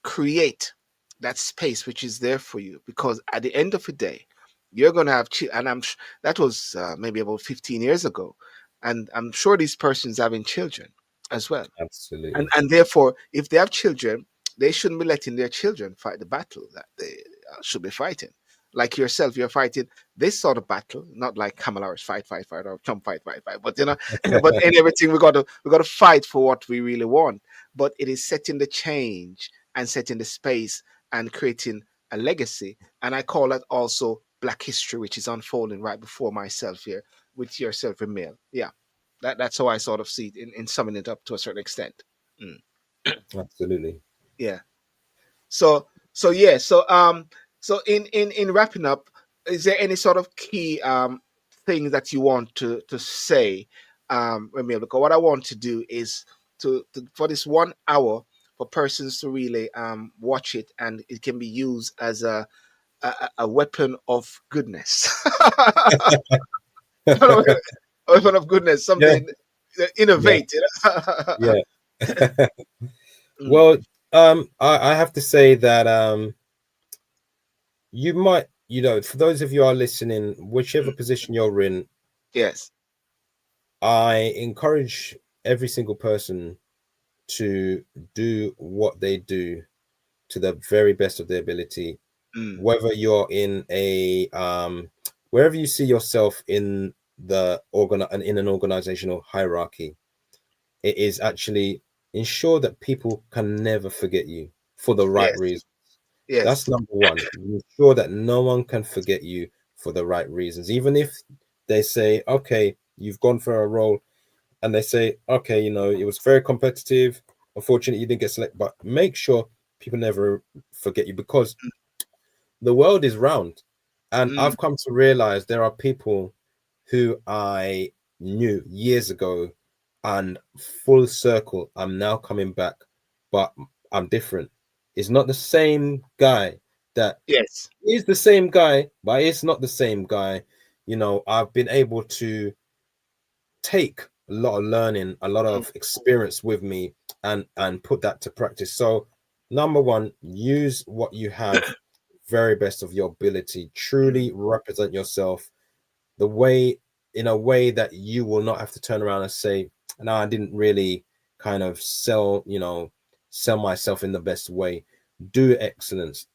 Speaker 1: create that space which is there for you because at the end of the day you're going to have and that was maybe about 15 years ago, and I'm sure these persons having children as well, and
Speaker 2: absolutely,
Speaker 1: and therefore if they have children they shouldn't be letting their children fight the battle that they should be fighting. Like yourself, you're fighting this sort of battle, not like Kamala's fight or Trump fight, but but in everything we got to fight for what we really want. But it is setting the change and setting the space and creating a legacy. And I call that also Black history, which is unfolding right before myself here with yourself, Remiel. Yeah, that's how I sort of see it in summing it up to a certain extent. Mm,
Speaker 2: absolutely.
Speaker 1: yeah. So yeah. So in wrapping up, is there any sort of key thing that you want to say, Remiel? Because what I want to do is to for this 1 hour for persons to really watch it and it can be used as a weapon of goodness. A weapon of goodness,
Speaker 2: Yeah,
Speaker 1: something
Speaker 2: yeah,
Speaker 1: innovate.
Speaker 2: yeah.
Speaker 1: Mm,
Speaker 2: Well, I have to say that you might, for those of you are listening, whichever
Speaker 1: mm,
Speaker 2: position you're in,
Speaker 1: yes,
Speaker 2: I encourage every single person to do what they do to the very best of their ability,
Speaker 1: mm,
Speaker 2: whether you're in a wherever you see yourself in in an organizational hierarchy. It is actually ensure that people can never forget you for the right
Speaker 1: yes,
Speaker 2: reason.
Speaker 1: yes,
Speaker 2: That's number one. Ensure that no one can forget you for the right reasons. Even if they say, okay, you've gone for a role, and they say, okay, it was very competitive. Unfortunately, you didn't get selected, but make sure people never forget you, because the world is round. And
Speaker 1: mm,
Speaker 2: I've come to realize there are people who I knew years ago, and full circle, I'm now coming back, but I'm different. It's not the same guy that
Speaker 1: yes,
Speaker 2: is the same guy, but it's not the same guy. I've been able to take a lot of learning, a lot
Speaker 1: Mm,
Speaker 2: of experience with me, and put that to practice. So, number one, use what you have very best of your ability.
Speaker 1: mm,
Speaker 2: Truly represent yourself the way in a way that you will not have to turn around and say, "No, I didn't really kind of sell myself in the best way." Do excellence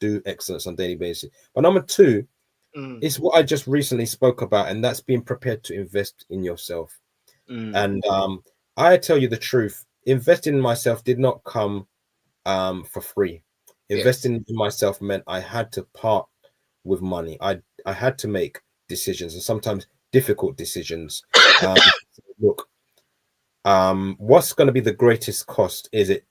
Speaker 2: on a daily basis. But number two
Speaker 1: mm,
Speaker 2: is what I just recently spoke about, and that's being prepared to invest in yourself.
Speaker 1: mm.
Speaker 2: And I tell you the truth, investing in myself did not come for free.
Speaker 1: Yes.
Speaker 2: Investing in myself meant I had to part with money. I had to make decisions, and sometimes difficult decisions. Look, what's going to be the greatest cost? Is it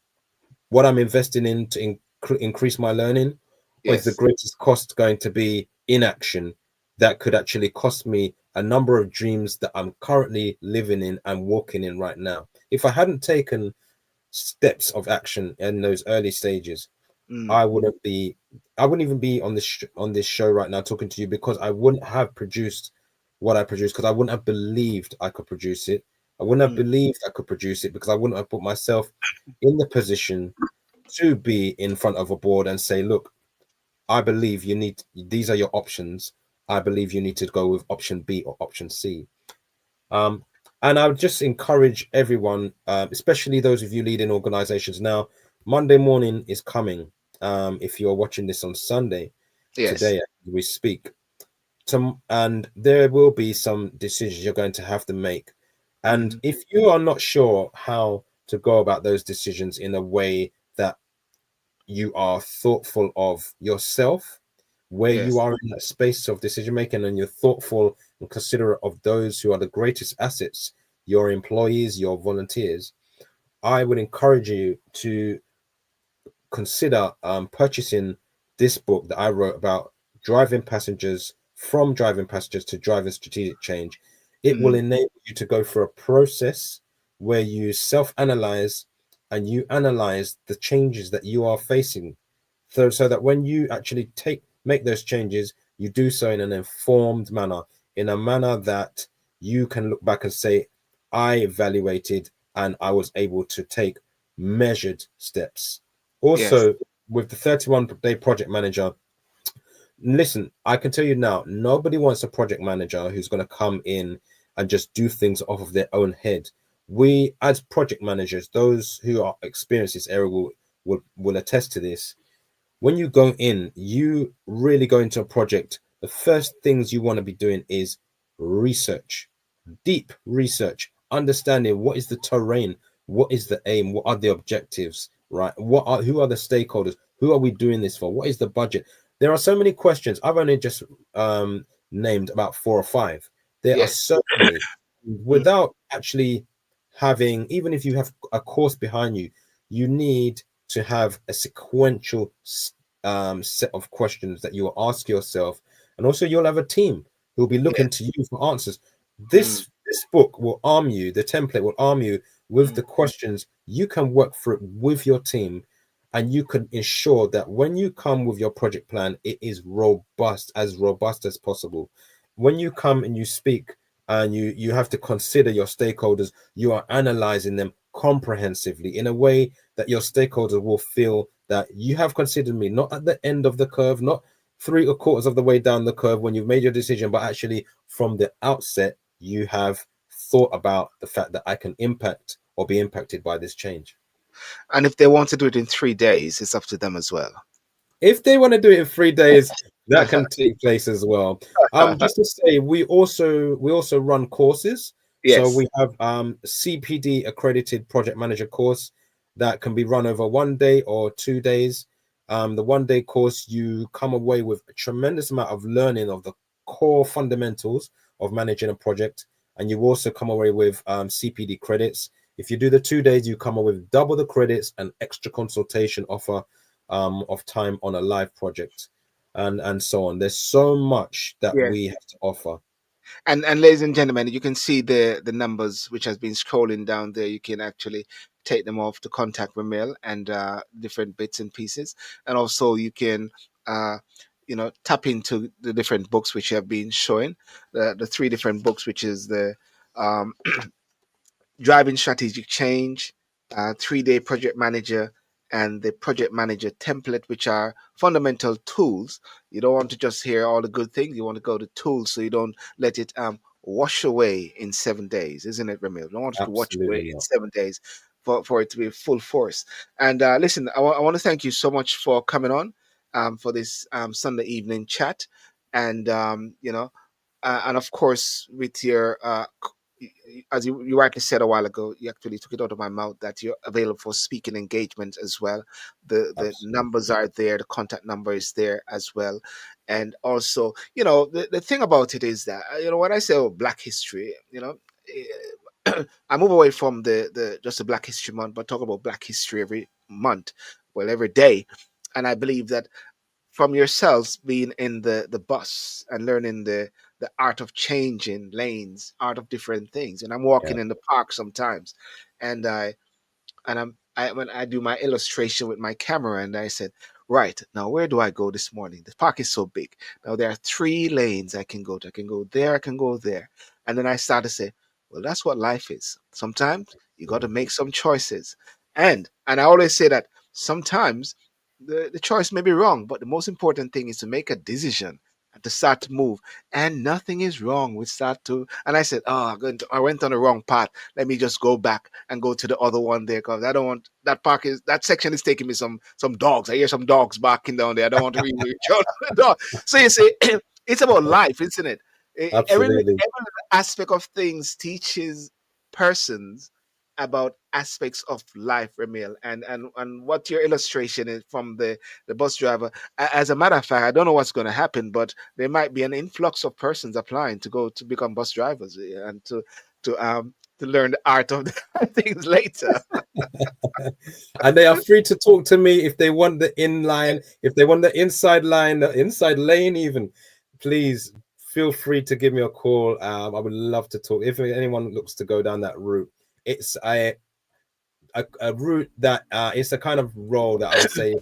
Speaker 2: what I'm investing in to increase my learning, or is the
Speaker 1: Yes.
Speaker 2: greatest cost going to be inaction that could actually cost me a number of dreams that I'm currently living in and walking in right now? If I hadn't taken steps of action in those early stages,
Speaker 1: Mm,
Speaker 2: I wouldn't be, I wouldn't even be on this show right now talking to you, because I wouldn't have produced what I produced, because I wouldn't have believed I could produce it. I wouldn't have
Speaker 1: mm,
Speaker 2: believed I could produce it, because I wouldn't have put myself in the position to be in front of a board and say, look, I believe you need, these are your options. I believe you need to go with option B or option C. Um, and I would just encourage everyone, especially those of you leading organizations now. Monday morning is coming. If you're watching this on Sunday,
Speaker 1: yes.
Speaker 2: today as we speak, and there will be some decisions you're going to have to make. And
Speaker 1: Mm,
Speaker 2: if you are not sure how to go about those decisions in a way that you are thoughtful of yourself, where you
Speaker 1: yes.
Speaker 2: are in that space of decision making, and you're thoughtful and considerate of those who are the greatest assets, your employees, your volunteers, I would encourage you to consider purchasing this book that I wrote about driving passengers to driving strategic change. It will
Speaker 1: Mm,
Speaker 2: enable you to go through a process where you self-analyze and you analyze the changes that you are facing, so that when you actually make those changes, you do so in an informed manner, in a manner that you can look back and say, I evaluated and I was able to take measured steps.
Speaker 1: yes.
Speaker 2: Also, with the 31-day project manager, listen, I can tell you now, nobody wants a project manager who's going to come in and just do things off of their own head. We, as project managers, those who are experienced this area will attest to this. When you go in, you really go into a project, the first things you want to be doing is research, deep research, understanding what is the terrain, what is the aim, what are the objectives, right? Who are the stakeholders? Who are we doing this for? What is the budget? There are so many questions. I've only just named about four or five. There are
Speaker 1: Yes.
Speaker 2: so many.
Speaker 1: Mm,
Speaker 2: Without actually having, even if you have a course behind you, you need to have a sequential set of questions that you will ask yourself, and also you'll have a team who'll be looking
Speaker 1: yes.
Speaker 2: to you for answers.
Speaker 1: Mm,
Speaker 2: This book will arm you, the template will arm you with
Speaker 1: mm,
Speaker 2: the questions. You can work through it with your team, and you can ensure that when you come with your project plan, it is robust as possible. When you come and you speak and you have to consider your stakeholders, you are analyzing them comprehensively in a way that your stakeholders will feel that you have considered me, not at the end of the curve, not three or quarters of the way down the curve when you've made your decision, but actually from the outset, you have thought about the fact that I can impact or be impacted by this change.
Speaker 1: and if they want to do it in 3 days, it's up to them as well.
Speaker 2: If they want to do it in 3 days, that can take place as well. Just to say, we also run courses. So
Speaker 1: Yes.
Speaker 2: we have CPD accredited project manager course that can be run over 1 day or 2 days. The 1 day course, you come away with a tremendous amount of learning of the core fundamentals of managing a project, and you also come away with CPD credits. If you do the 2 days, you come away with double the credits and extra consultation offer of time on a live project, and so on. There's so much that
Speaker 1: Yes.
Speaker 2: we have to offer.
Speaker 1: And ladies and gentlemen, you can see the numbers which has been scrolling down there. You can actually take them off to contact Remiel and different bits and pieces, and also you can uh, tap into the different books which have been showing the three different books, which is the um, driving strategic change, 3-day project manager, and the project manager template, which are fundamental tools. You don't want to just hear all the good things. You want to go to tools so you don't let it wash away in 7 days, isn't it, Remiel? You don't want it to wash away
Speaker 2: Absolutely
Speaker 1: in
Speaker 2: not.
Speaker 1: 7 days for it to be full force. And listen, I want to thank you so much for coming on for this Sunday evening chat. And, and of course, with your as you rightly said a while ago, you actually took it out of my mouth that you're available for speaking engagement as well. The
Speaker 2: Absolutely.
Speaker 1: numbers are there, the contact number is there as well. And also, the thing about it is that, when I say, oh, Black History, I move away from the just the Black History Month, but talk about Black History every month, well, every day. And I believe that from yourselves being in the bus and learning the art of changing lanes, art of different things. And I'm
Speaker 2: Yeah.
Speaker 1: walking in the park sometimes, and when I do my illustration with my camera, and I said, right now, where do I go this morning? The park is so big. Now there are 3 lanes I can go to. I can go there. I can go there. And then I start to say, well, that's what life is. Sometimes you got to make some choices, and I always say that sometimes the choice may be wrong, but the most important thing is to make a decision and to start to move. And nothing is wrong with start to. And I said, oh, I went on the wrong path. Let me just go back and go to the other one there because I don't want that section is taking me some dogs. I hear some dogs barking down there. I don't want to really reach out to the dog. So you see, it's about life, isn't it?
Speaker 2: Absolutely.
Speaker 1: Every aspect of things teaches persons about aspects of life, Remiel, and what your illustration is from the bus driver. As a matter of fact, I don't know what's going to happen, but there might be an influx of persons applying to go to become bus drivers and to learn the art of the things later.
Speaker 2: And they are free to talk to me if they want the inline, if they want the inside line, the inside lane, even. Please feel free to give me a call. I would love to talk. If anyone looks to go down that route, it's a route that it's a kind of role that I would say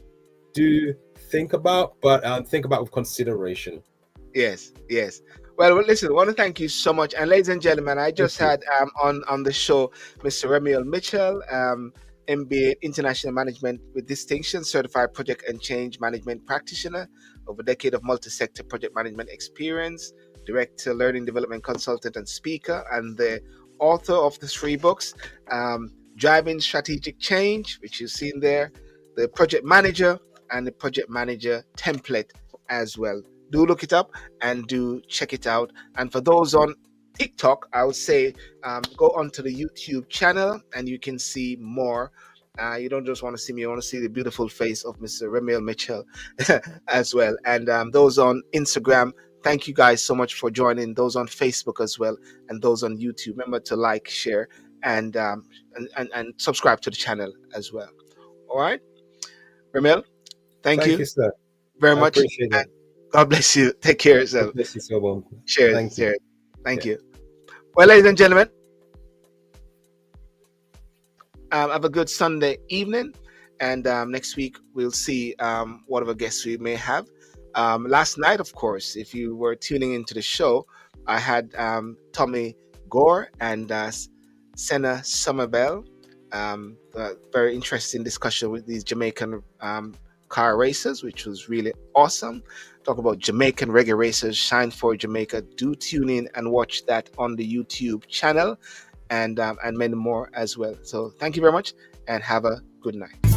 Speaker 2: do think about, but think about with consideration.
Speaker 1: Yes, yes. Well, listen, I want to thank you so much. And ladies and gentlemen, I
Speaker 2: Thank
Speaker 1: just
Speaker 2: you.
Speaker 1: had on the show Mr. Remiel Mitchell, MBA International Management with distinction, certified project and change management practitioner, over a decade of multi-sector project management experience, director, learning development consultant, and speaker, and the author of the 3 books, Driving Strategic Change, which you've seen there, the project manager, and the project manager template as well. Do look it up and do check it out. And for those on TikTok, I would say go onto the YouTube channel and you can see more. You don't just want to see me, you want to see the beautiful face of Mr. Remiel Mitchell as well. And those on Instagram, thank you guys so much for joining. Those on Facebook as well, and those on YouTube. Remember to like, share, and subscribe to the channel as well. All right, Remiel, thank
Speaker 2: Thank
Speaker 1: you
Speaker 2: you, sir.
Speaker 1: very
Speaker 2: I
Speaker 1: much.
Speaker 2: appreciate
Speaker 1: And
Speaker 2: that.
Speaker 1: God bless you. Take care of
Speaker 2: God
Speaker 1: yourself.
Speaker 2: bless you so well.
Speaker 1: Cheers.
Speaker 2: Thank you.
Speaker 1: Cheers. Thank
Speaker 2: Yeah.
Speaker 1: you. Well, ladies and gentlemen, have a good Sunday evening. And next week, we'll see whatever guests we may have. Last night, of course, if you were tuning into the show, I had Tommy Gore and Senna Somerville. A very interesting discussion with these Jamaican car racers, which was really awesome. Talk about Jamaican reggae racers, Shine for Jamaica. Do tune in and watch that on the YouTube channel, and many more as well. So thank you very much, and have a good night.